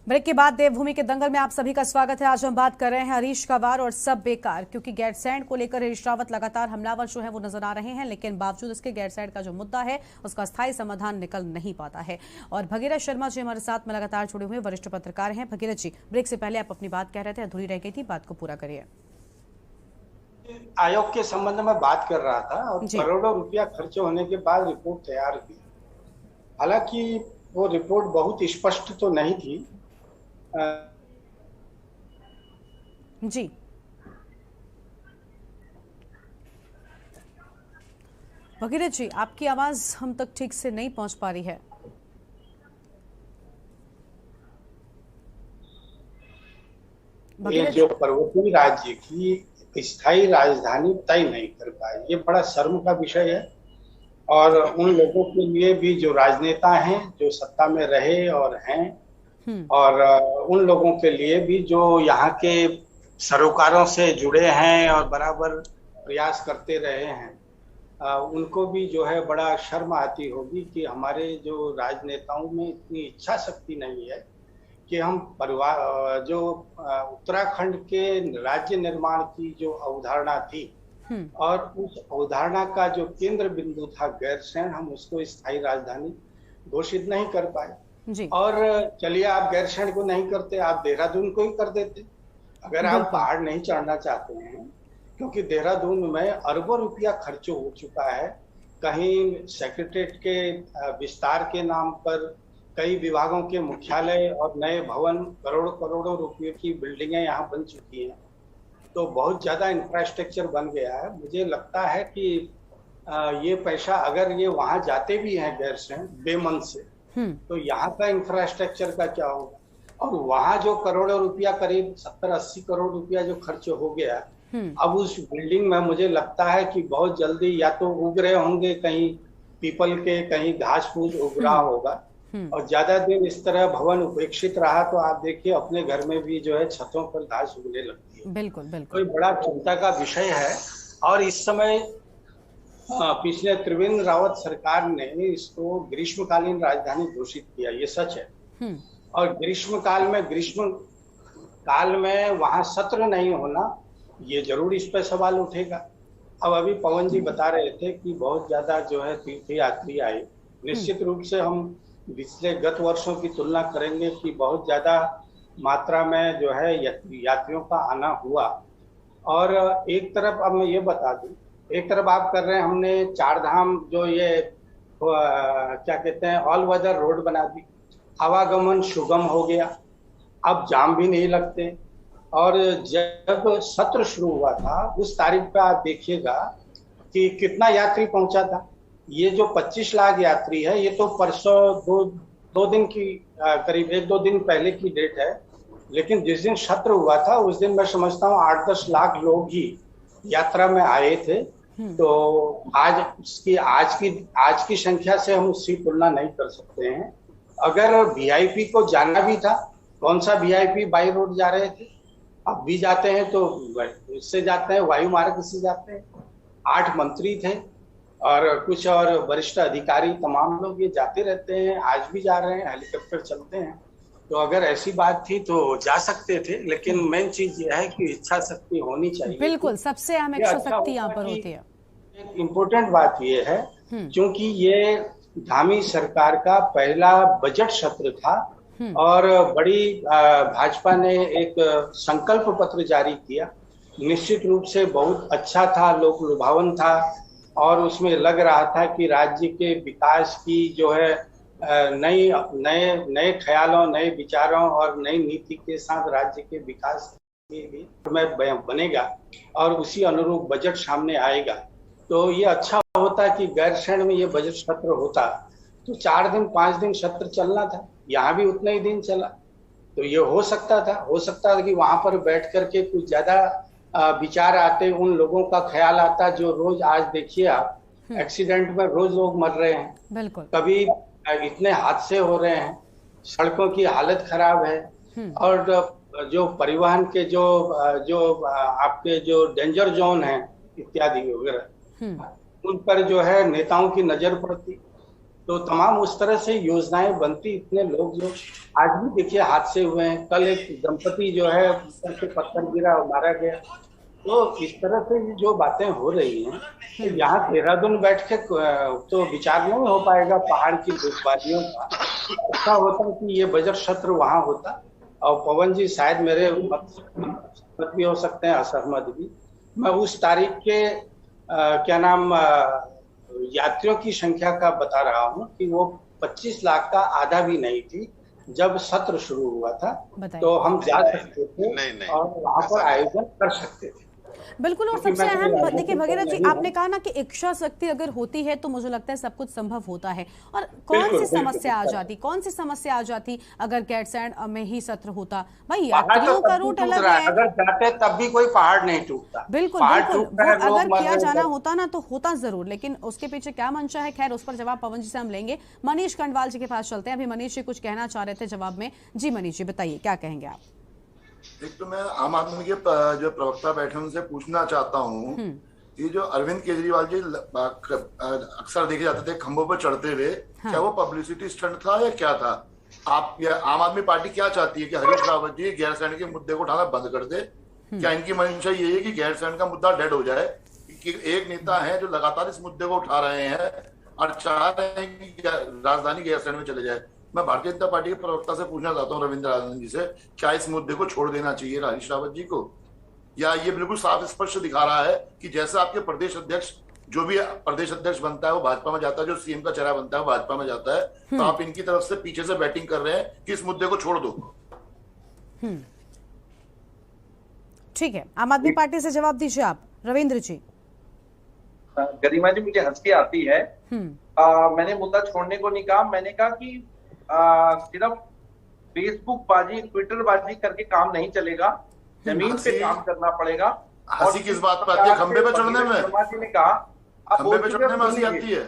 ब्रेक के बाद देवभूमि के दंगल में आप सभी का स्वागत है। आज हम बात कर रहे हैं हरीश का वार और सब बेकार, क्योंकि गैरसैंण को लेकर हरीश रावत लगातार हमलावर जो है वो नजर आ रहे हैं, लेकिन बावजूद इसके गैरसैंण का जो मुद्दा है उसका स्थायी समाधान निकल नहीं पाता है। और भगीरथ शर्मा जी हमारे साथ में लगातार जुड़े हुए वरिष्ठ पत्रकार हैं। भगीरथ जी, ब्रेक से पहले आप अपनी बात कह रहे थे, अधूरी रह गई थी, बात को पूरा करिए। आयोग के संबंध में बात कर रहा था और करोड़ों रुपया खर्च होने के बाद रिपोर्ट तैयार की। हालांकि वो रिपोर्ट बहुत स्पष्ट तो नहीं थी। जी, भगीरथ जी, आपकी आवाज हम तक ठीक से नहीं पहुंच पा रही है। ये जो पर्वतीय राज्य की स्थायी राजधानी तय नहीं कर पाए, ये बड़ा शर्म का विषय है। और उन लोगों के लिए भी जो राजनेता हैं, जो सत्ता में रहे और हैं, और उन लोगों के लिए भी जो यहाँ के सरोकारों से जुड़े हैं और बराबर प्रयास करते रहे हैं, उनको भी जो है बड़ा शर्म आती होगी कि हमारे जो राजनेताओं में इतनी इच्छा शक्ति नहीं है कि हम परिवार जो उत्तराखंड के राज्य निर्माण की जो अवधारणा थी और उस अवधारणा का जो केंद्र बिंदु था गैरसैंण, हम उसको स्थायी राजधानी घोषित नहीं कर पाए। और चलिए, आप गैरसैंण को नहीं करते, आप देहरादून को ही कर देते। अगर आप पहाड़ नहीं चढ़ना चाहते हैं, क्योंकि देहरादून में अरबों रुपया खर्च हो चुका है। कहीं सेक्रेटरीट के विस्तार के नाम पर कई विभागों के मुख्यालय और नए भवन, करोड़ों रुपये की बिल्डिंगें यहाँ बन चुकी हैं, तो बहुत ज्यादा इंफ्रास्ट्रक्चर बन गया है। मुझे लगता है कि ये पैसा अगर ये वहां जाते भी हैं गैरसैंण बेमन से, तो यहाँ का इंफ्रास्ट्रक्चर का क्या होगा। और वहां जो करोड़ों रुपया, करीब 70-80 करोड़ रुपया जो खर्च हो गया, अब उस बिल्डिंग में मुझे लगता है कि बहुत जल्दी या तो उग रहे होंगे, कहीं पीपल के, कहीं घास फूस उग रहा होगा। और ज्यादा दिन इस तरह भवन उपेक्षित रहा तो आप देखिए अपने घर में भी जो है छतों पर घास उगने लगती है। बिल्कुल बिल्कुल, कोई बड़ा चिंता का विषय है। और इस समय पिछले त्रिवेंद्र रावत सरकार ने इसको ग्रीष्मकालीन राजधानी घोषित किया, ये सच है। और ग्रीष्म काल में वहां सत्र नहीं होना, ये जरूर इस पर सवाल उठेगा। अब अभी पवन जी बता रहे थे कि बहुत ज्यादा जो है तीर्थ यात्री आए। निश्चित रूप से हम पिछले गत वर्षों की तुलना करेंगे कि बहुत ज्यादा मात्रा में जो है यात्रियों का आना हुआ। और एक तरफ अब मैं ये बता दूं, एक तरफ आप कर रहे हैं, हमने चार धाम जो ये क्या कहते हैं ऑल वेदर रोड बना दी, आवागमन सुगम हो गया, अब जाम भी नहीं लगते। और जब सत्र शुरू हुआ था उस तारीख पे आप देखिएगा कि कितना यात्री पहुंचा था। ये जो 25 लाख यात्री है, ये तो परसों दो दिन की करीब 1-2 दिन पहले की डेट है। लेकिन जिस दिन सत्र हुआ था उस दिन मैं समझता हूँ 8-10 लाख लोग ही यात्रा में आए थे। तो आज की संख्या से हम उसकी तुलना नहीं कर सकते हैं। अगर वीआईपी को जाना भी था, कौन सा वीआईपी बाई रोड जा रहे थे, अब भी जाते हैं तो इससे जाते हैं, वायु मार्ग से जाते हैं। 8 मंत्री थे और कुछ और वरिष्ठ अधिकारी, तमाम लोग ये जाते रहते हैं, आज भी जा रहे हैं, हेलीकॉप्टर चलते हैं। तो अगर ऐसी बात थी तो जा सकते थे, लेकिन मेन चीज ये है कि इच्छा शक्ति होनी चाहिए। बिल्कुल, सबसे अहम इच्छा शक्ति यहाँ पर होती है। इम्पोर्टेंट बात ये है क्योंकि ये धामी सरकार का पहला बजट सत्र था और बड़ी भाजपा ने एक संकल्प पत्र जारी किया। निश्चित रूप से बहुत अच्छा था, लोक लुभावन था और उसमें लग रहा था कि राज्य के विकास की जो है नए ख्यालों, नए विचारों और नई नीति के साथ राज्य के विकास में बनेगा और उसी अनुरूप बजट सामने आएगा। तो ये अच्छा होता कि गैरसैंण में ये बजट सत्र होता तो 4 दिन 5 दिन सत्र चलना था, यहाँ भी उतना ही दिन चला। तो ये हो सकता था कि वहां पर बैठ करके कुछ ज्यादा विचार आते, उन लोगों का ख्याल आता जो रोज आज देखिए आप एक्सीडेंट में रोज लोग मर रहे हैं, बिल्कुल, कभी इतने हादसे हो रहे हैं, सड़कों की हालत खराब है, और जो परिवहन के जो आपके जो डेंजर जोन है इत्यादि वगैरह, उन पर जो है नेताओं की नजर पड़ती, तो तमाम उस तरह से योजनाएं बनती। इतने लोग जो आज भी देखिए हादसे हुए हैं, कल एक दंपति जो है ऊपर से पत्थर गिरा और मारा गया। तो इस तरह से जो बातें हो रही हैं, तो यहाँ देहरादून बैठ के तो विचार नहीं हो पाएगा पहाड़ की दुश्वारियों का। अच्छा होता कि ये बजट सत्र वहाँ होता। और पवन जी शायद मेरे मत भी हो सकते हैं, असहमत भी। मैं उस तारीख के क्या नाम यात्रियों की संख्या का बता रहा हूँ कि वो 25 लाख का आधा भी नहीं थी जब सत्र शुरू हुआ था। तो हम जा सकते थे और वहाँ पर आयोजन कर सकते थे। बिल्कुल। और सबसे अहम देखिए भगीरथ जी, आपने कहा ना कि इच्छा शक्ति अगर होती है तो मुझे लगता है सब कुछ संभव होता है। और कौन सी समस्या आ जाती अगर गैरसैंण में ही सत्र होता? भाई यात्रियों का रूट अलग है, अगर जाते तब भी कोई पहाड़ नहीं टूटता। बिल्कुल बिल्कुल, अगर किया जाना होता ना तो होता जरूर, लेकिन उसके पीछे क्या मंशा है, खैर उस पर जवाब पवन जी से हम लेंगे। मनीष खंडवाल जी के पास चलते हैं। अभी मनीष जी कुछ कहना चाह रहे थे जवाब में। जी मनीष जी बताइए, क्या कहेंगे आप? एक तो मैं आम आदमी के जो प्रवक्ता बैठे उनसे पूछना चाहता हूँ, ये जो अरविंद केजरीवाल जी अक्सर देखे जाते थे खंभों पर चढ़ते हुए, क्या वो पब्लिसिटी स्टंट था या क्या था? आप या आम आदमी पार्टी क्या चाहती है कि हरीश रावत जी गैरसैंण के मुद्दे को उठाना बंद कर दे? क्या इनकी मंशा ये है कि गैरसैंण का मुद्दा डेड हो जाए? कि एक नेता है जो लगातार इस मुद्दे को उठा रहे हैं और चाह रहे हैं कि राजधानी गैरसैंण में चले जाए। मैं भारतीय जनता पार्टी के प्रवक्ता से पूछना चाहता हूँ, रविंद्र राजन जी से, क्या इस मुद्दे को छोड़ देना चाहिए हरीश रावत जी को, या ये बिल्कुल साफ स्पष्ट दिखा रहा है कि जैसा आपके प्रदेश अध्यक्ष, जो भी प्रदेश अध्यक्ष बनता है वो भाजपा में जाता है, जो सीएम का चेहरा बनता है वो भाजपा में जाता है, तो आप इनकी तरफ से पीछे से बैटिंग कर रहे हैं कि इस मुद्दे को छोड़ दो। ठीक है, आम आदमी पार्टी से जवाब दीजिए आप, रविंद्र जी। गरिमा जी, मुझे हंसी आती है। मैंने मुद्दा छोड़ने को नहीं कहा, मैंने कहा कि सिर्फ फेसबुक बाजी, ट्विटर बाजी करके काम नहीं चलेगा, जमीन पे काम करना पड़ेगा। हंसी किस बात पर आती है? खंबे पे चढ़ने में? शर्मा जी ने कहा, खंबे पे चढ़ने में हंसी आती है?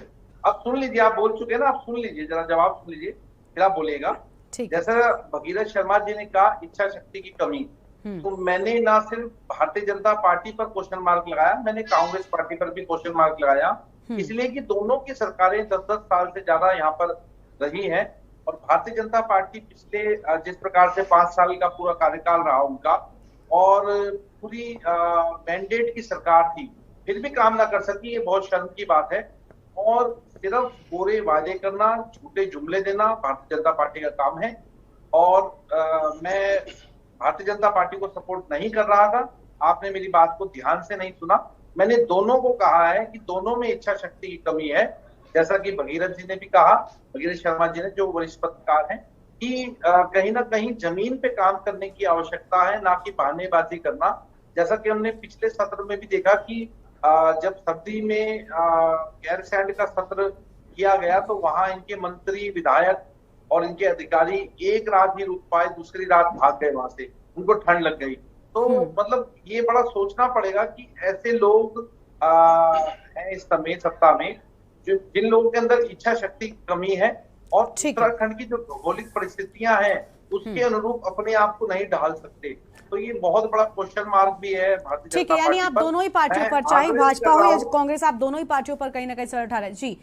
अब सुन लीजिए, आप बोल चुके ना, आप सुन लीजिए, जरा जवाब सुन लीजिए फिर आप बोलिएगा। जैसा भगीरथ शर्मा जी ने कहा इच्छा शक्ति की कमी, तो मैंने ना सिर्फ भारतीय जनता पार्टी पर क्वेश्चन मार्क लगाया, मैंने कांग्रेस पार्टी पर भी क्वेश्चन मार्क लगाया, इसलिए कि दोनों की सरकारें 10-10 साल से ज्यादा यहाँ पर रही है। और भारतीय जनता पार्टी पिछले जिस प्रकार से 5 साल का पूरा कार्यकाल रहा उनका, और पूरी मैंडेट की सरकार थी, फिर भी काम ना कर सकी, ये बहुत शर्म की बात है। और सिर्फ पूरे वादे करना, झूठे जुमले देना भारतीय जनता पार्टी का काम है। और मैं भारतीय जनता पार्टी को सपोर्ट नहीं कर रहा था, आपने मेरी बात को ध्यान से नहीं सुना। मैंने दोनों को कहा है कि दोनों में इच्छा शक्ति की कमी है, जैसा कि भगीरथ जी ने भी कहा, भगीरथ शर्मा जी ने, जो वरिष्ठ पत्रकार हैं, कि कहीं ना कहीं जमीन पे काम करने की आवश्यकता है, ना कि बहानेबाजी करना। जैसा कि हमने पिछले सत्र में भी देखा कि जब सर्दी में गैरसैंण का सत्र किया गया तो वहां इनके मंत्री, विधायक और इनके अधिकारी एक रात ही रुक पाए, दूसरी रात भाग गए वहां से, उनको ठंड लग गई। तो मतलब ये बड़ा सोचना पड़ेगा कि ऐसे लोग हैं इस समय सत्ता में, जिन लोगों के अंदर इच्छा शक्ति की कमी है और उत्तराखंड की जो भौगोलिक परिस्थितियां हैं उसके अनुरूप अपने आप को नहीं ढाल सकते। तो ये बहुत बड़ा क्वेश्चन मार्क भी है भारतीय जनता पार्टी। यानी आप दोनों ही पार्टियों पर, चाहे भाजपा हो या कांग्रेस, आप दोनों ही पार्टियों पर कहीं ना कहीं सर उठा रहे हैं। जी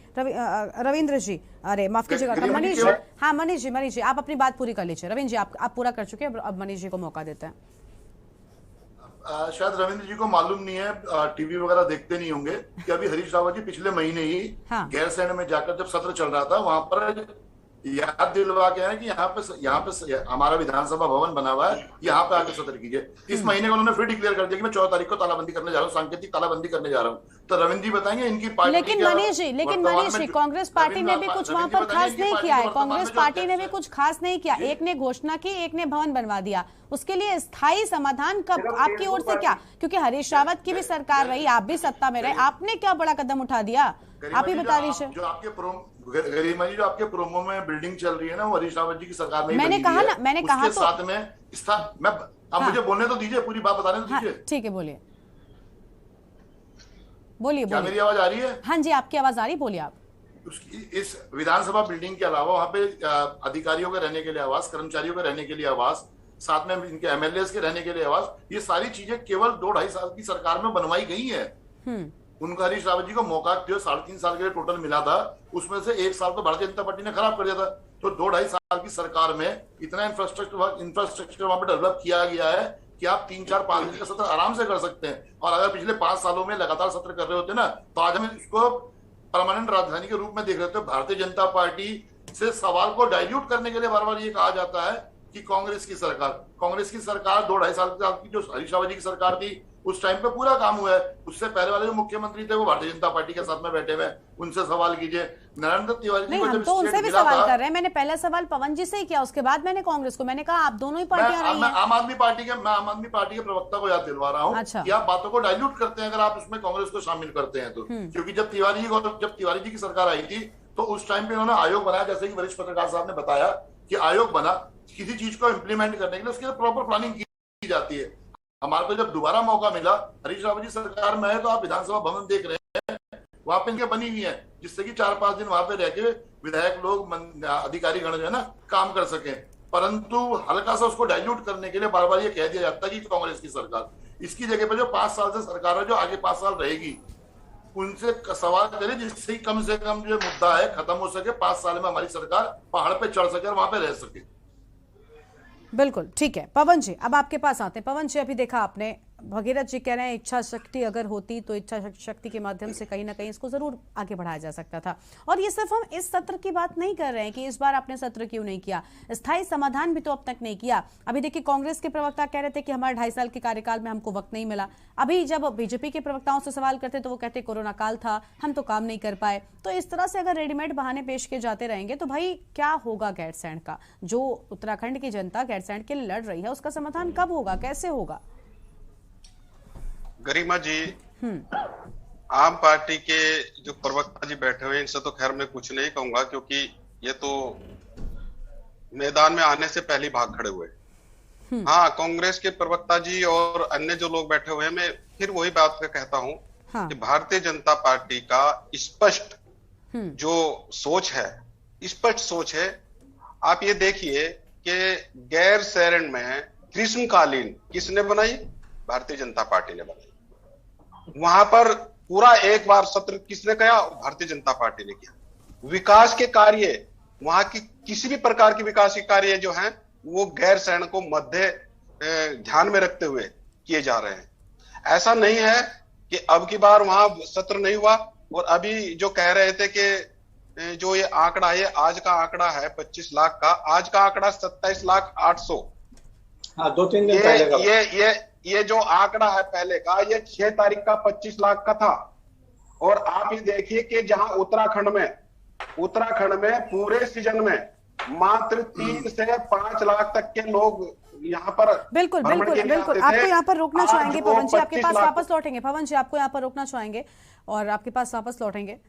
रविंद्र जी, अरे माफ कीजिएगा, मनीष जी। हाँ मनीष जी आप अपनी बात पूरी कर लीजिए। रविंद्र जी आप पूरा कर चुके हैं, अब मनीष जी को मौका देते हैं। शायद रविंद्र जी को मालूम नहीं है, टीवी वगैरह देखते नहीं होंगे, कि अभी हरीश रावत जी पिछले महीने ही गैरसैंण में जाकर जब सत्र चल रहा था वहां पर याद दिलवा के हैं कि यहाँ पे हमारा विधानसभा भवन बना हुआ है, यहाँ पे आके सत्र कीजिए। इस महीने को उन्होंने फिर डिक्लेयर कर दिया कि मैं 14 तारीख को तालाबंदी करने जा रहा हूँ, सांकेतिक तालाबंदी करने जा रहा हूँ। तो रविंद्र जी बताएंगे इनकी पार्टी। लेकिन मनीष जी कांग्रेस पार्टी ने भी कुछ वहां पर खास नहीं किया है, कांग्रेस पार्टी ने भी कुछ खास नहीं किया। एक ने घोषणा की, एक ने भवन बनवा दिया, उसके लिए स्थायी समाधान कब आपकी ओर से क्या? क्योंकि हरीश रावत की भी सरकार रही, आप भी सत्ता में रहे, आपने क्या बड़ा कदम उठा दिया, आप ही बता दीजिए। जो गरिमा जी, जो आपके प्रोमो में बिल्डिंग चल रही है ना, वो हरीश रावत जी की सरकार में मैंने कहा ना, मैंने कहा तो साथ में आप मुझे बोलने तो दीजिए, पूरी बात बताने तो दीजिए। ठीक है, बोलिए। बोलिए। क्या मेरी आवाज आ रही है? हाँ जी, आपकी आवाज आ रही, बोलिए आप। इस विधानसभा बिल्डिंग के अलावा वहां पे अधिकारियों के रहने के लिए आवास, कर्मचारियों के रहने के लिए आवास, साथ में इनके एमएलए के रहने के लिए आवास, ये सारी चीजें केवल 2-2.5 साल की सरकार में बनवाई गई है। उनका हरीश रावत जी को मौका जो 3.5 साल के लिए टोटल मिला था, उसमें से 1 साल तो भारतीय जनता पार्टी ने खराब कर दिया था। तो 2-2.5 साल की सरकार में इतना इंफ्रास्ट्रक्चर वहां पर डेवलप किया गया है कि आप 3-4-5 दिन का सत्र आराम से कर सकते हैं। और अगर पिछले 5 सालों में लगातार सत्र कर रहे होते ना, तो आज हम इसको परमानेंट राजधानी के रूप में देख रहे थे। भारतीय जनता पार्टी से सवाल को डाइल्यूट करने के लिए बार बार ये कहा जाता है कि कांग्रेस की सरकार 2-2.5 साल की जो हरीश रावत जी की सरकार थी, उस टाइम पे पूरा काम हुआ है। उससे पहले वाले जो मुख्यमंत्री थे वो भारतीय जनता पार्टी के साथ में बैठे हुए, उनसे सवाल कीजिए। नारायण दत्त तिवारी जी को हम तो उनसे भी सवाल कर रहे हैं। मैंने पहला सवाल पवन जी से ही किया, उसके बाद मैंने कांग्रेस को, मैंने कहा आप दोनों ही पार्टियां रही हैं। मैं आम आदमी पार्टी के प्रवक्ता को याद दिलवा रहा हूँ कि आप बातों को डाइल्यूट करते हैं अगर आप उसमें कांग्रेस को शामिल करते हैं तो। क्योंकि जब तिवारी जी की सरकार आई थी तो उस टाइम पे उन्होंने आयोग बनाया, जैसे कि वरिष्ठ पत्रकार साहब ने बताया कि आयोग बना किसी चीज को इम्प्लीमेंट करने के लिए, उसके लिए प्रॉपर प्लानिंग की जाती है। हमारे को जब दोबारा मौका मिला, हरीश रावत जी सरकार में है, तो आप विधानसभा भवन देख रहे हैं, वहां पे इनके बनी हुई है, जिससे कि 4-5 दिन वहां पे रह के विधायक लोग, अधिकारी गण जो है ना, काम कर सके। परंतु हल्का सा उसको डाइल्यूट करने के लिए बार बार ये कह दिया जाता है कि कांग्रेस की सरकार। इसकी जगह पर जो 5 साल से सरकार है, जो आगे 5 साल रहेगी, उनसे सवाल करें जिससे कम से कम जो मुद्दा है खत्म हो सके, 5 साल में हमारी सरकार पहाड़ पे चढ़ सके और वहां पे रह सके। बिल्कुल ठीक है। पवन जी, अब आपके पास आते हैं। पवन जी, अभी देखा आपने, भगीरथ जी कह रहे हैं इच्छा शक्ति अगर होती तो इच्छा शक्ति के माध्यम से कहीं ना कहीं इसको जरूर आगे बढ़ाया जा सकता था। और ये सिर्फ हम इस सत्र की बात नहीं कर रहे हैं कि इस बार आपने सत्र क्यों नहीं किया, स्थायी समाधान भी तो अब तक नहीं किया। अभी देखिए, कांग्रेस के प्रवक्ता कह रहे थे कि हमारे 2.5 साल के कार्यकाल में हमको वक्त नहीं मिला। अभी जब बीजेपी के प्रवक्ताओं से सवाल करते तो वो कहते कोरोना काल था, हम तो काम नहीं कर पाए। तो इस तरह से अगर रेडीमेड बहाने पेश किए जाते रहेंगे तो भाई क्या होगा गैरसैंण का? जो उत्तराखंड की जनता गैरसैंण के लिए लड़ रही है, उसका समाधान कब होगा, कैसे होगा? गरिमा जी, आम पार्टी के जो प्रवक्ता जी बैठे हुए हैं, इनसे तो खैर मैं कुछ नहीं कहूंगा, क्योंकि ये तो मैदान में आने से पहले भाग खड़े हुए। हाँ, कांग्रेस के प्रवक्ता जी और अन्य जो लोग बैठे हुए हैं, मैं फिर वही बात का कहता हूं कि भारतीय जनता पार्टी का स्पष्ट जो सोच है, स्पष्ट सोच है। आप ये देखिए कि गैरसैंण में ग्रीष्मकालीन किसने बनाई? भारतीय जनता पार्टी ने बनाई। वहां पर पूरा एक बार सत्र किसने किया? भारतीय जनता पार्टी ने किया। विकास के कार्य, वहां की किसी भी प्रकार की विकास के कार्य जो हैं, वो गैरसैंण को मध्य ध्यान में रखते हुए किए जा रहे हैं। ऐसा नहीं है कि अब की बार वहां सत्र नहीं हुआ। और अभी जो कह रहे थे कि जो ये आंकड़ा है, आज का आंकड़ा है 25 लाख का, आज का आंकड़ा 27,800। हाँ, 2-3 दिन पहले ये जो आंकड़ा है पहले का, ये 6 तारीख का 25 लाख का था। और आप ये देखिए कि जहां उत्तराखंड में पूरे सीजन में मात्र 3 से 5 लाख तक के लोग यहाँ पर बिल्कुल आपको यहाँ पर रोकना चाहेंगे पवन जी, आपके पास वापस लौटेंगे। पवन जी, आपको यहाँ पर रोकना चाहेंगे और आपके पास वापस लौटेंगे।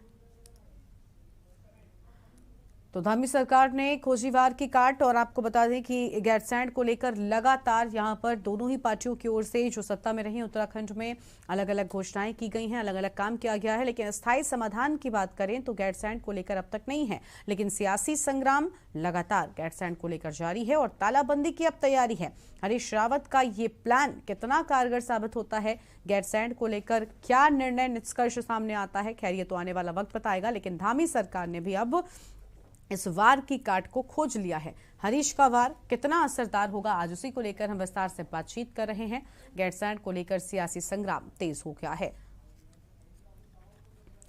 तो धामी सरकार ने खोजीवार की काट, और आपको बता दें कि गैरसैंण को लेकर लगातार यहां पर दोनों ही पार्टियों की ओर से जो सत्ता में रही उत्तराखंड में अलग अलग घोषणाएं की गई हैं, अलग अलग काम किया गया है। लेकिन स्थायी समाधान की बात करें तो गैरसैंण को लेकर अब तक नहीं है। लेकिन सियासी संग्राम लगातार गैरसैंण को लेकर जारी है और तालाबंदी की अब तैयारी है। हरीश रावत का ये प्लान कितना कारगर साबित होता है, गैरसैंण को लेकर क्या निर्णय निष्कर्ष सामने आता है, खैर ये तो आने वाला वक्त बताएगा। लेकिन धामी सरकार ने भी अब इस वार की काट को खोज लिया है। हरीश का वार कितना असरदार होगा, आज उसी को लेकर हम विस्तार से बातचीत कर रहे हैं। गैरसैंण को लेकर सियासी संग्राम तेज हो गया है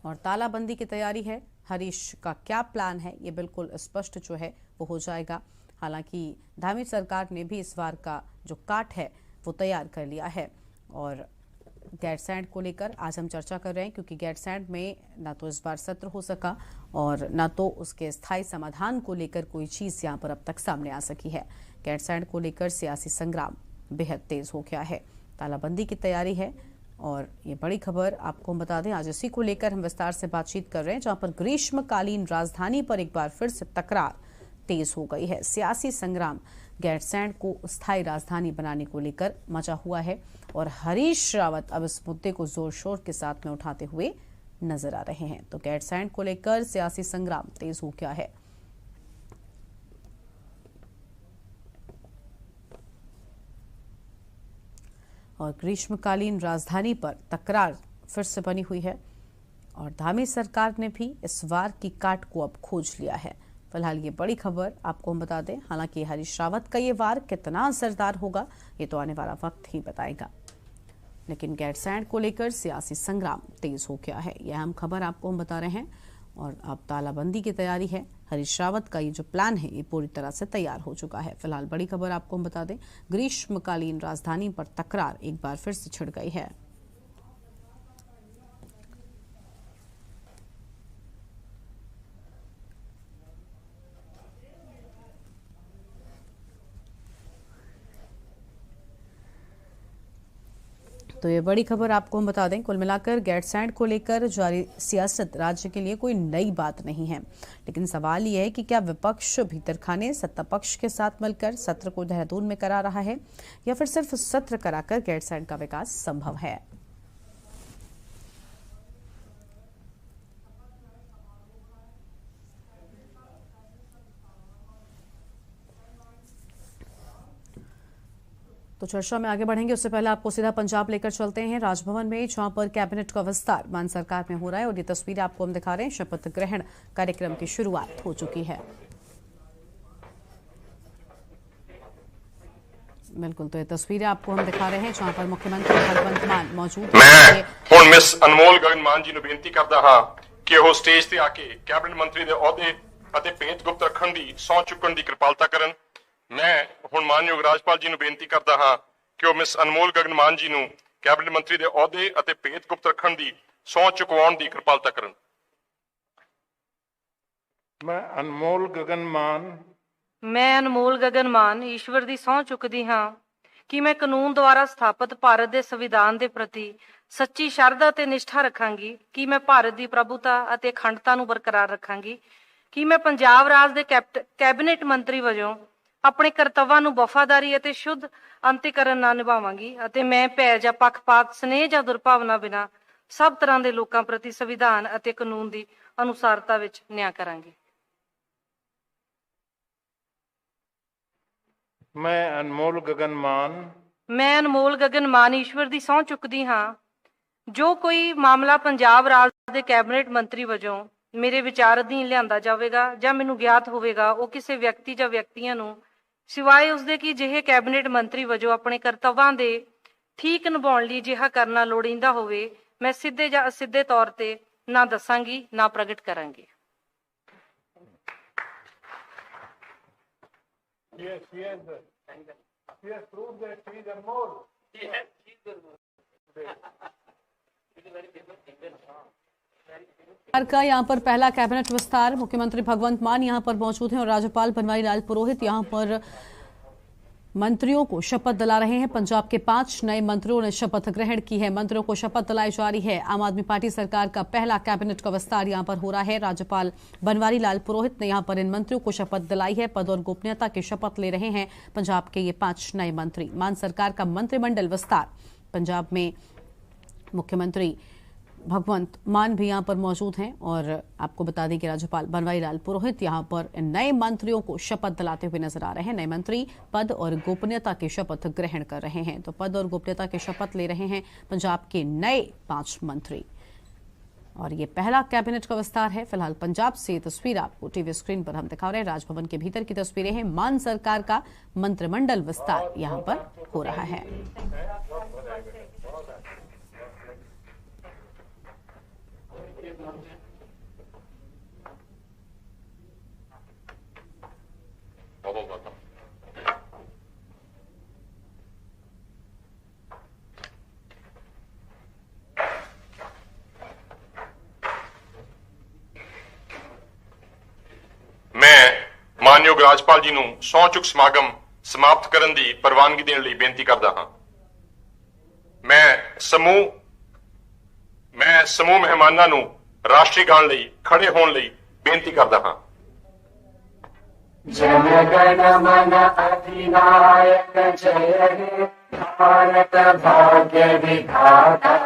और तालाबंदी की तैयारी है। हरीश का क्या प्लान है, ये बिल्कुल स्पष्ट जो है वो हो जाएगा। हालांकि धामी सरकार ने भी इस वार का जो काट है वो तैयार कर लिया है। और गैरसैंण को लेकर आज हम चर्चा कर रहे हैं, क्योंकि गैरसैंण में ना तो इस बार सत्र हो सका और ना तो उसके स्थायी समाधान को लेकर कोई चीज यहां पर अब तक सामने आ सकी है। गैरसैंण को लेकर सियासी संग्राम बेहद तेज हो गया है, तालाबंदी की तैयारी है। और ये बड़ी खबर आपको हम बता दें, आज इसी को लेकर हम विस्तार से बातचीत कर रहे हैं, जहां पर ग्रीष्मकालीन राजधानी पर एक बार फिर से तकरार तेज हो गई है। सियासी संग्राम गैरसैंण को स्थायी राजधानी बनाने को लेकर मचा हुआ है और हरीश रावत अब इस मुद्दे को जोर शोर के साथ में उठाते हुए नजर आ रहे हैं। तो गैरसैंण को लेकर सियासी संग्राम तेज हो गया है। और ग्रीष्मकालीन राजधानी पर तकरार फिर से बनी हुई है और धामी सरकार ने भी इस वार की काट को अब खोज लिया है। फिलहाल ये बड़ी खबर आपको हम बता दें। हालांकि हरीश रावत का ये वार कितना असरदार होगा ये तो आने वाला वक्त ही बताएगा, लेकिन गैरसैंण को लेकर सियासी संग्राम तेज हो गया है। यह अहम खबर आपको हम बता रहे हैं। और अब तालाबंदी की तैयारी है। हरीश रावत का ये जो प्लान है ये पूरी तरह से तैयार हो चुका है। फिलहाल बड़ी खबर आपको हम बता दें, ग्रीष्मकालीन राजधानी पर तकरार एक बार फिर से छिड़ गई है। तो ये बड़ी खबर आपको हम बता दें, कुल मिलाकर गैरसैंण को लेकर जारी सियासत राज्य के लिए कोई नई बात नहीं है, लेकिन सवाल ये है कि क्या विपक्ष भीतर खाने सत्ता पक्ष के साथ मिलकर सत्र को देहरादून में करा रहा है या फिर सिर्फ सत्र कराकर गैरसैंण का विकास संभव है। तो चर्चा में आगे बढ़ेंगे उससे पहले आपको सीधा पंजाब लेकर चलते हैं, राजभवन में, जहां पर कैबिनेट का विस्तार मान सरकार में हो रहा है। और ये तस्वीरें आपको हम दिखा रहे हैं। शपथ ग्रहण कार्यक्रम की शुरुआत हो चुकी है। बिल्कुल, तो ये तस्वीरें आपको हम दिखा रहे हैं जहां पर मुख्यमंत्री भगवंत मान मौजूद हैं। मैं हुण मिस अनमोल गगन मान जी ਨੂੰ ਬੇਨਤੀ ਕਰਦਾ ਹਾਂ ਕਿ ਉਹ ਸਟੇਜ ਤੇ ਆ ਕੇ ਕੈਬਨਿਟ ਮੰਤਰੀ ਦੇ ਅਹੁਦੇ ਅਤੇ ਭੇਤ ਗੁਪਤ ਰੱਖਣ ਦੀ ਸਹੁੰ ਚੁੱਕਣ ਦੀ ਕਿਰਪਾਲਤਾ ਕਰਨ। मैं हुण मानयोग राजपाल जी ਨੂੰ ਬੇਨਤੀ ਕਰਦਾ ਹਾਂ ਕਿ ਉਹ ਮਿਸ ਅਨਮੋਲ ਗਗਨ ਮਾਨ ਜੀ ਨੂੰ ਕੈਬਨਿਟ ਮੰਤਰੀ ਦੇ ਅਹੁਦੇ ਅਤੇ ਭੇਤ ਗੁਪਤ ਰੱਖਣ ਦੀ ਸਹੁੰ ਚੁਕਵਾਉਣ ਦੀ ਕਿਰਪਾਲਤਾ ਕਰਨ। मैं अनमोल गगन मान ईश्वर ਦੀ ਸਹੁੰ ਚੁੱਕਦੀ ਹਾਂ ਕਿ ਮੈਂ ਕਾਨੂੰਨ ਦੁਆਰਾ ਸਥਾਪਿਤ ਭਾਰਤ ਦੇ ਸੰਵਿਧਾਨ ਦੇ ਪ੍ਰਤੀ ਸੱਚੀ ਸ਼ਰਧਾ ਤੇ ਨਿਸ਼ਠਾ ਰੱਖਾਂਗੀ ਕਿ ਮੈਂ ਭਾਰਤ ਦੀ ਪ੍ਰਭੂਤਾ ਅਤੇ ਅਖੰਡਤਾ ਨੂੰ ਬਰਕਰਾਰ ਰੱਖਾਂਗੀ ਕਿ ਮੈਂ ਪੰਜਾਬ ਰਾਜ ਦੇ ਕੈਬਨਿਟ ਮੰਤਰੀ ਵਜੋਂ ਆਪਣੇ ਕਰਤੱਵਾਂ ਨੂੰ ਵਫਾਦਾਰੀ ਅਤੇ ਸ਼ੁੱਧ ਅੰਤੀਕਰਨ ਨਾਲ ਨਿਭਾਵਾਂਗੀ ਅਤੇ ਮੈਂ ਭੈ ਜਾਂ ਪੱਖਪਾਤ, ਸਨੇਹ ਜਾਂ ਦੁਰਭਾਵਨਾ ਬਿਨਾਂ ਸਭ ਤਰ੍ਹਾਂ ਦੇ ਲੋਕਾਂ ਪ੍ਰਤੀ ਸੰਵਿਧਾਨ ਅਤੇ ਕਾਨੂੰਨ ਦੀ ਅਨੁਸਾਰਤਾ ਵਿੱਚ ਨਿਆਂ ਕਰਾਂਗੀ। ਮੈਂ ਅਨਮੋਲ ਗਗਨ ਮਾਨ ਈਸ਼ਵਰ ਦੀ ਸਹੁੰ ਚੁੱਕਦੀ ਹਾਂ ਜੋ ਕੋਈ ਮਾਮਲਾ ਪੰਜਾਬ ਰਾਜ ਦੇ ਕੈਬਨਿਟ ਮੰਤਰੀ ਵਜੋਂ ਮੇਰੇ ਵਿਚਾਰ ਅਧੀਨ ਲਿਆਂਦਾ ਜਾਵੇਗਾ ਜਾਂ ਮੈਨੂੰ ਗਿਆਤ ਹੋਵੇਗਾ, ਉਹ ਕਿਸੇ ਵਿਅਕਤੀ ਜਾਂ ਵਿਅਕਤੀਆਂ ਨੂੰ ਸਿਵਾਏ ਉਸਦੇ ਕਿ ਜਿਹੇ ਕੈਬਨਿਟ ਮੰਤਰੀ ਵਜੋਂ ਆਪਣੇ ਕਰਤੱਵਾਂ ਦੇ ਠੀਕ ਨਿਭਾਉਣ ਲਈ ਜਿਹਾ ਕਰਨਾ ਲੋੜੀਂਦਾ ਹੋਵੇ, ਮੈਂ ਸਿੱਧੇ ਜਾਂ ਅਸਿੱਧੇ ਤੌਰ ਤੇ ਨਾ ਦੱਸਾਂਗੀ ਨਾ ਪ੍ਰਗਟ ਕਰਾਂਗੀ। का यहाँ पर पहला कैबिनेट विस्तार, मुख्यमंत्री भगवंत मान यहाँ पर मौजूद हैं और राज्यपाल बनवारी लाल पुरोहित यहाँ पर मंत्रियों को शपथ दिला रहे हैं। पंजाब के 5 नए मंत्रियों ने शपथ ग्रहण की है। मंत्रियों को शपथ दिलाई जा रही है। आम आदमी पार्टी सरकार का पहला कैबिनेट का विस्तार यहाँ पर हो रहा है। राज्यपाल बनवारी लाल पुरोहित ने यहाँ पर इन मंत्रियों को शपथ दिलाई है। पद और गोपनीयता की शपथ ले रहे हैं पंजाब के ये 5 नए मंत्री। मान सरकार का मंत्रिमंडल विस्तार, पंजाब में मुख्यमंत्री भगवंत मान भी यहाँ पर मौजूद हैं और आपको बता दें कि राज्यपाल बनवारी लाल पुरोहित यहाँ पर नए मंत्रियों को शपथ दिलाते हुए नजर आ रहे हैं। नए मंत्री पद और गोपनीयता की शपथ ग्रहण कर रहे हैं। तो पद और गोपनीयता की शपथ ले रहे हैं पंजाब के नए 5 मंत्री और ये पहला कैबिनेट का विस्तार है। फिलहाल पंजाब से तस्वीर आपको टीवी स्क्रीन पर हम दिखा रहे हैं। राजभवन के भीतर की तस्वीरें हैं। मान सरकार का मंत्रिमंडल विस्तार यहाँ पर हो रहा है। मैं मानयोग राजपाल जी ਨੂੰ ਸਹੁੰ ਚੁੱਕ ਸਮਾਗਮ ਸਮਾਪਤ ਕਰਨ ਦੀ ਪ੍ਰਵਾਨਗੀ ਦੇਣ ਲਈ ਬੇਨਤੀ ਕਰਦਾ ਹਾਂ। ਮੈਂ ਸਮੂਹ ਮਹਿਮਾਨਾਂ ਨੂੰ ਰਾਸ਼ਟਰੀ ਗਾਨ ਲਈ ਖੜੇ ਹੋਣ ਲਈ ਬੇਨਤੀ ਕਰਦਾ ਹਾਂ। जनगण मन अधिनायक जय हे भारत भाग्य विधाता।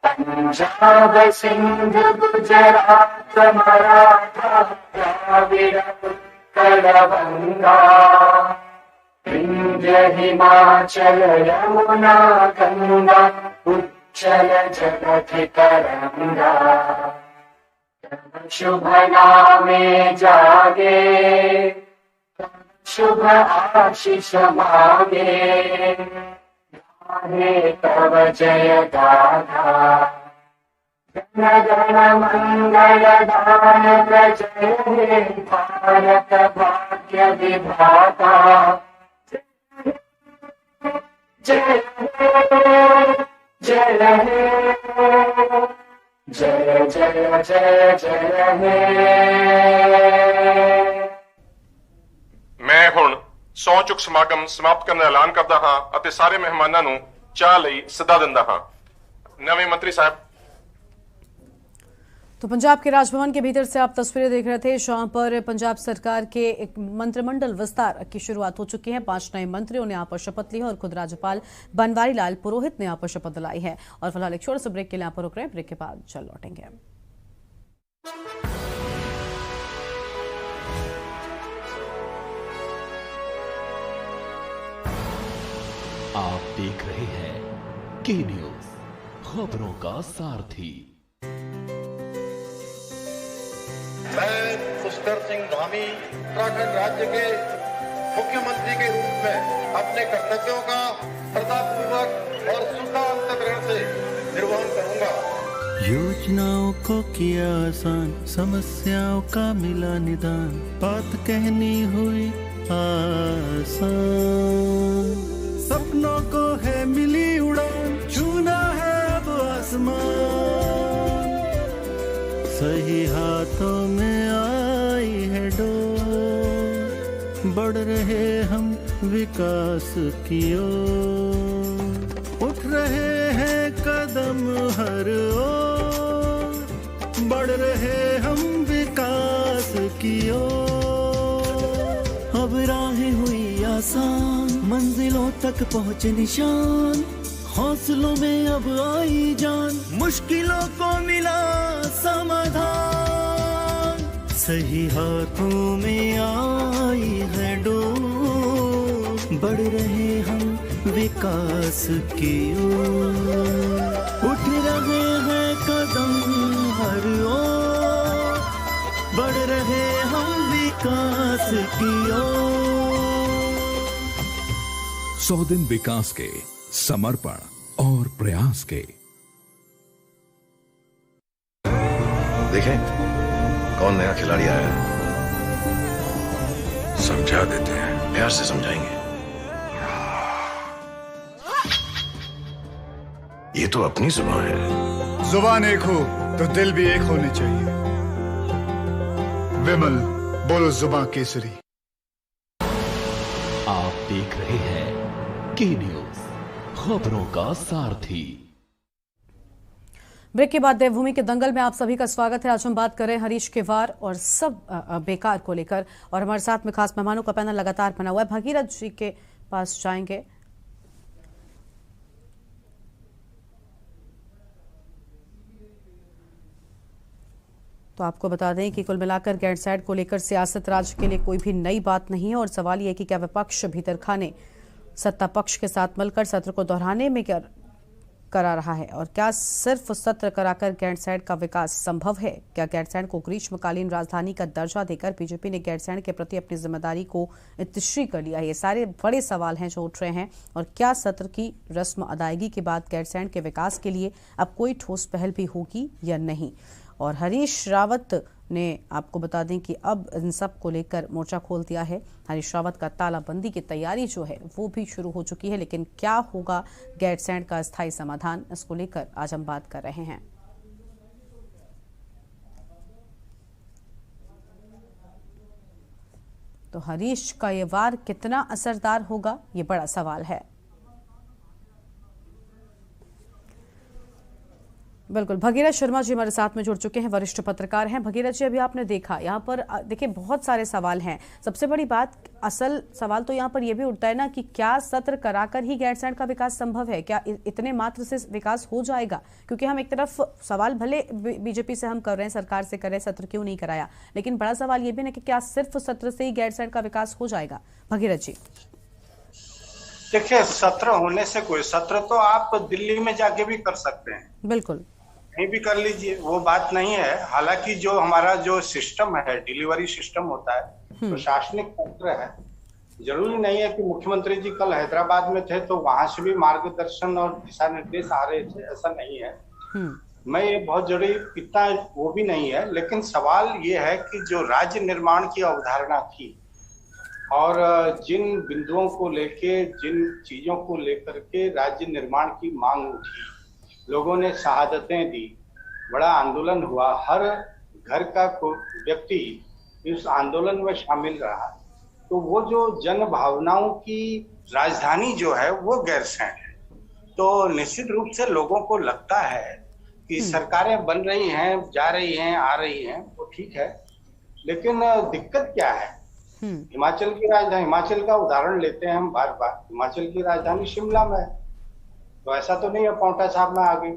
पंजाब सिंध गुजरात मराठा द्राविड़ उत्कल बंगा। विंध्य हिमाचल यमुना गंगा उच्चल जगति तरंगा। शुभ नामे जागे शुभ आशीष मागे। गाहे तव जय गाथा जन गण मंगल दायक जय हे भारत भाग्य विधाता। जय हे जय हे जय जय जय जय हे। ਮੈਂ ਹੁਣ ਸਹੁੰ ਚੁੱਕ ਸਮਾਗਮ ਸਮਾਪਤ ਕਰਨ ਦਾ ਐਲਾਨ ਕਰਦਾ ਹਾਂ ਅਤੇ ਸਾਰੇ ਮਹਿਮਾਨਾਂ ਨੂੰ ਚਾਹ ਲਈ ਸੱਦਾ ਦਿੰਦਾ ਹਾਂ। ਨਵੇਂ ਮੰਤਰੀ ਸਾਹਿਬ। तो पंजाब के राजभवन के भीतर से आप तस्वीरें देख रहे थे, जहां पर पंजाब सरकार के एक मंत्रिमंडल विस्तार की शुरुआत हो चुकी है। 5 नए मंत्रियों ने यहाँ पर शपथ ली है और खुद राज्यपाल बनवारी लाल पुरोहित ने यहाँ पर शपथ दिलाई है। और फिलहाल एक छोटे से ब्रेक के लिए यहाँ पर रुक रहे हैं, ब्रेक के बाद चल लौटेंगे। आप देख रहे हैं के न्यूज, खबरों का सारथी। मैं पुष्कर सिंह धामी उत्तराखंड राज्य के मुख्यमंत्री के रूप में अपने कर्तव्यों का श्रद्धापूर्वक और शुद्ध अंतःकरण से निर्वहन करूंगा। योजनाओं को किया आसान, समस्याओं का मिला निदान, बात कहनी हुई आसान। सपनों को है मिली उड़ान, छूना है अब आसमान। सही हाथों में आई है डोर, बढ़ रहे हम विकास की ओर। उठ रहे हैं कदम हर ओर, बढ़ रहे हम विकास की ओर। अब राहें हुई आसान, मंजिलों तक पहुँचे निशान। हौसलों में अब आई जान, मुश्किलों को मिला समाधान। सही हाथों में आई है डोर, बढ़ रहे हम विकास की ओर। उठ रहे हैं कदम हर ओर, बढ़ रहे हम विकास की ओर। 100 दिन विकास के, समर्पण और प्रयास के। देखें कौन नया खिलाड़ी आया है। समझा देते हैं, प्यार से समझाएंगे। ये तो अपनी जुबान है। जुबान एक हो तो दिल भी एक होने चाहिए। विमल बोलो जुबान केसरी। आप देख रहे हैं के न्यूज, खबरों का सारथी। ब्रेक के बाद देवभूमि के दंगल में आप सभी का स्वागत है। आज हम बात कर रहे हैं हरीश के वार और सब बेकार को लेकर, और हमारे साथ में खास मेहमानों का पैनल लगातार बना हुआ है। भगीरथ जी के पास जाएंगे। तो आपको बता दें कि कुल मिलाकर गैरसैंण को लेकर सियासत राज्य के लिए कोई भी नई बात नहीं है, और सवाल यह है कि क्या विपक्ष भीतर खाने सत्ता पक्ष के साथ मिलकर सत्र को दोहराने में क्या करा रहा है, और क्या सिर्फ सत्र कराकर गैरसैंण का विकास संभव है। क्या गैरसैंण को ग्रीष्मकालीन राजधानी का दर्जा देकर बीजेपी ने गैरसैंण के प्रति अपनी जिम्मेदारी को इतिश्री कर लिया है। ये सारे बड़े सवाल हैं जो उठ रहे हैं। और क्या सत्र की रस्म अदायगी के बाद गैरसैंण के विकास के लिए अब कोई ठोस पहल भी होगी या नहीं। और हरीश रावत ने आपको बता दें कि अब इन सब को लेकर मोर्चा खोल दिया है। हरीश रावत का तालाबंदी की तैयारी जो है वो भी शुरू हो चुकी है, लेकिन क्या होगा गैरसैंण का स्थायी समाधान, इसको लेकर आज हम बात कर रहे हैं। तो हरीश का ये वार कितना असरदार होगा, ये बड़ा सवाल है। बिल्कुल। भगीरथ शर्मा जी हमारे साथ में जुड़ चुके हैं, वरिष्ठ पत्रकार हैं। भगीरथ जी, अभी आपने देखा यहाँ पर देखिए बहुत सारे सवाल हैं। सबसे बड़ी बात, असल सवाल तो यहाँ पर यह भी उठता है ना कि क्या सत्र कराकर ही गैरसैंण का विकास संभव है? क्या इतने मात्र से विकास हो जाएगा? क्योंकि हम एक तरफ सवाल भले बीजेपी से हम कर रहे हैं, सरकार से कर रहे हैं, सत्र क्यों नहीं कराया, लेकिन बड़ा सवाल ये भी ना कि क्या सिर्फ सत्र से ही गैरसैंण का विकास हो जाएगा? भगीरथ जी देखिए, सत्र होने से कोई, सत्र तो आप दिल्ली में जाके भी कर सकते हैं, बिल्कुल कहीं भी कर लीजिए, वो बात नहीं है। हालांकि जो हमारा जो सिस्टम है, डिलीवरी सिस्टम होता है, प्रशासनिक तंत्र है, जरूरी नहीं है कि मुख्यमंत्री जी कल हैदराबाद में थे तो वहां से भी मार्गदर्शन और दिशा निर्देश आ रहे थे, ऐसा नहीं है। मैं ये बहुत जरूरी इतना वो भी नहीं है, लेकिन सवाल ये है कि जो राज्य निर्माण की अवधारणा थी और जिन बिंदुओं को लेके, जिन चीजों को लेकर के राज्य निर्माण की मांग उठी, लोगों ने शहादतें दी, बड़ा आंदोलन हुआ, हर घर का व्यक्ति इस आंदोलन में शामिल रहा, तो वो जो जन भावनाओं की राजधानी जो है वो गैरसैंण है। तो निश्चित रूप से लोगों को लगता है कि सरकारें बन रही हैं, जा रही हैं, आ रही हैं, वो ठीक है, लेकिन दिक्कत क्या है? हिमाचल की राजधानी, हिमाचल का उदाहरण लेते हैं हम बार बार, हिमाचल की राजधानी शिमला में है, तो ऐसा तो नहीं है पांवटा साहब में आ गई।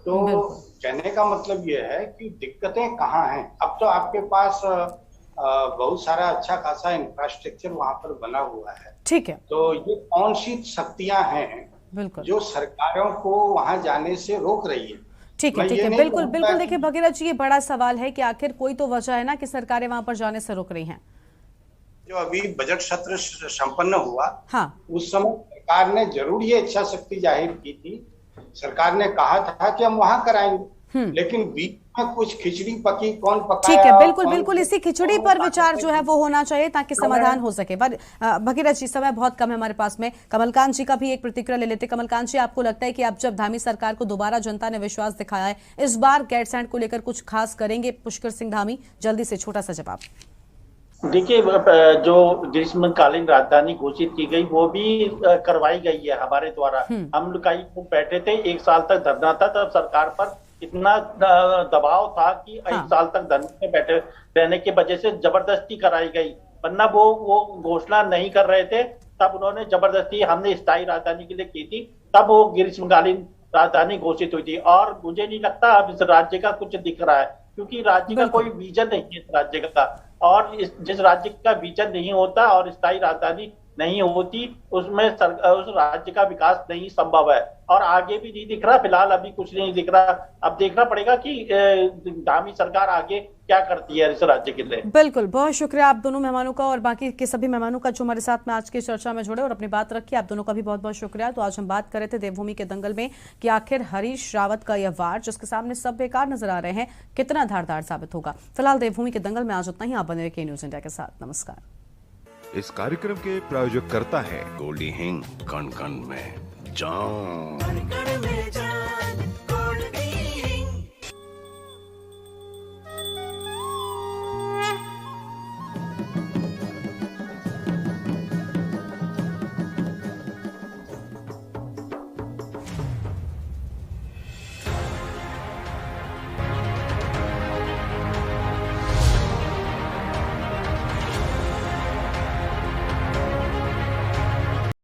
तो कहने का मतलब ये है कि दिक्कतें कहाँ हैं। अब तो आपके पास बहुत सारा अच्छा खासा इंफ्रास्ट्रक्चर वहां पर बना हुआ है, ठीक है, तो ये कौन सी शक्तियां हैं जो सरकारों को वहां जाने से रोक रही है? ठीक है, ठीक है, बिल्कुल बिल्कुल। देखिए भगीरथ जी, ये बड़ा सवाल है कि आखिर कोई तो वजह है ना कि सरकारें वहां पर जाने से रोक रही हैं। जो अभी बजट सत्र संपन्न हुआ, हाँ, उस समय सरकार ने जरूर ये इच्छा शक्ति जाहिर की थी, सरकार ने कहा था कि हम वहां कराएंगे, लेकिन बीच में कुछ खिचड़ी पकी, कौन पकाया? ठीक है, बिल्कुल बिल्कुल, इसी खिचड़ी पर विचार जो है वो होना चाहिए ताकि समाधान हो सके। पर भगीरथ जी, समय बहुत कम है हमारे पास में, कमलकांत जी का भी एक प्रतिक्रिया ले लेते। कमलकांत जी, आपको लगता है कि अब जब धामी सरकार को दोबारा जनता ने विश्वास दिखाया है, इस बार गैरसैंण को लेकर कुछ खास करेंगे पुष्कर सिंह धामी? जल्दी से छोटा सा जवाब। देखिए, जो ग्रीष्मकालीन राजधानी घोषित की गई वो भी करवाई गई है हमारे द्वारा। हम कई बैठे थे, 1 साल तक धरना था, तब सरकार पर इतना दबाव था कि 1 साल तक धरने में बैठे रहने की वजह से जबरदस्ती कराई गई, वरना वो घोषणा नहीं कर रहे थे, तब उन्होंने जबरदस्ती, हमने स्थायी राजधानी के लिए की थी, तब वो ग्रीष्मकालीन राजधानी घोषित हुई थी। और मुझे नहीं लगता अब इस राज्य का कुछ दिख रहा है, क्योंकि राज्य का कोई विजन नहीं है इस राज्य का, और जिस राज्य का विजन नहीं होता और स्थायी राजधानी नहीं होती, उसमें उस राज्य का विकास नहीं संभव है, और आगे भी नहीं दिख रहा। फिलहाल अभी कुछ नहीं दिख रहा, अब देखना पड़ेगा कि धामी सरकार आगे क्या करती है इस राज्य के लिए। बिल्कुल, बहुत शुक्रिया आप दोनों मेहमानों का और बाकी के सभी मेहमानों का जो हमारे साथ में आज की चर्चा में जुड़े और अपनी बात रखी। आप दोनों का भी बहुत बहुत शुक्रिया। तो आज हम बात कर रहे थे देवभूमि के दंगल में कि आखिर हरीश रावत का यह वार, जिसके सामने सब बेकार नजर आ रहे हैं, कितना धारदार साबित होगा। फिलहाल देवभूमि के दंगल में आज उतना ही। आप बने रहिए न्यूज़ इंडिया के साथ। नमस्कार। इस कार्यक्रम के प्रायोजक करता है गोल्डी हिंग, कण कण में जान।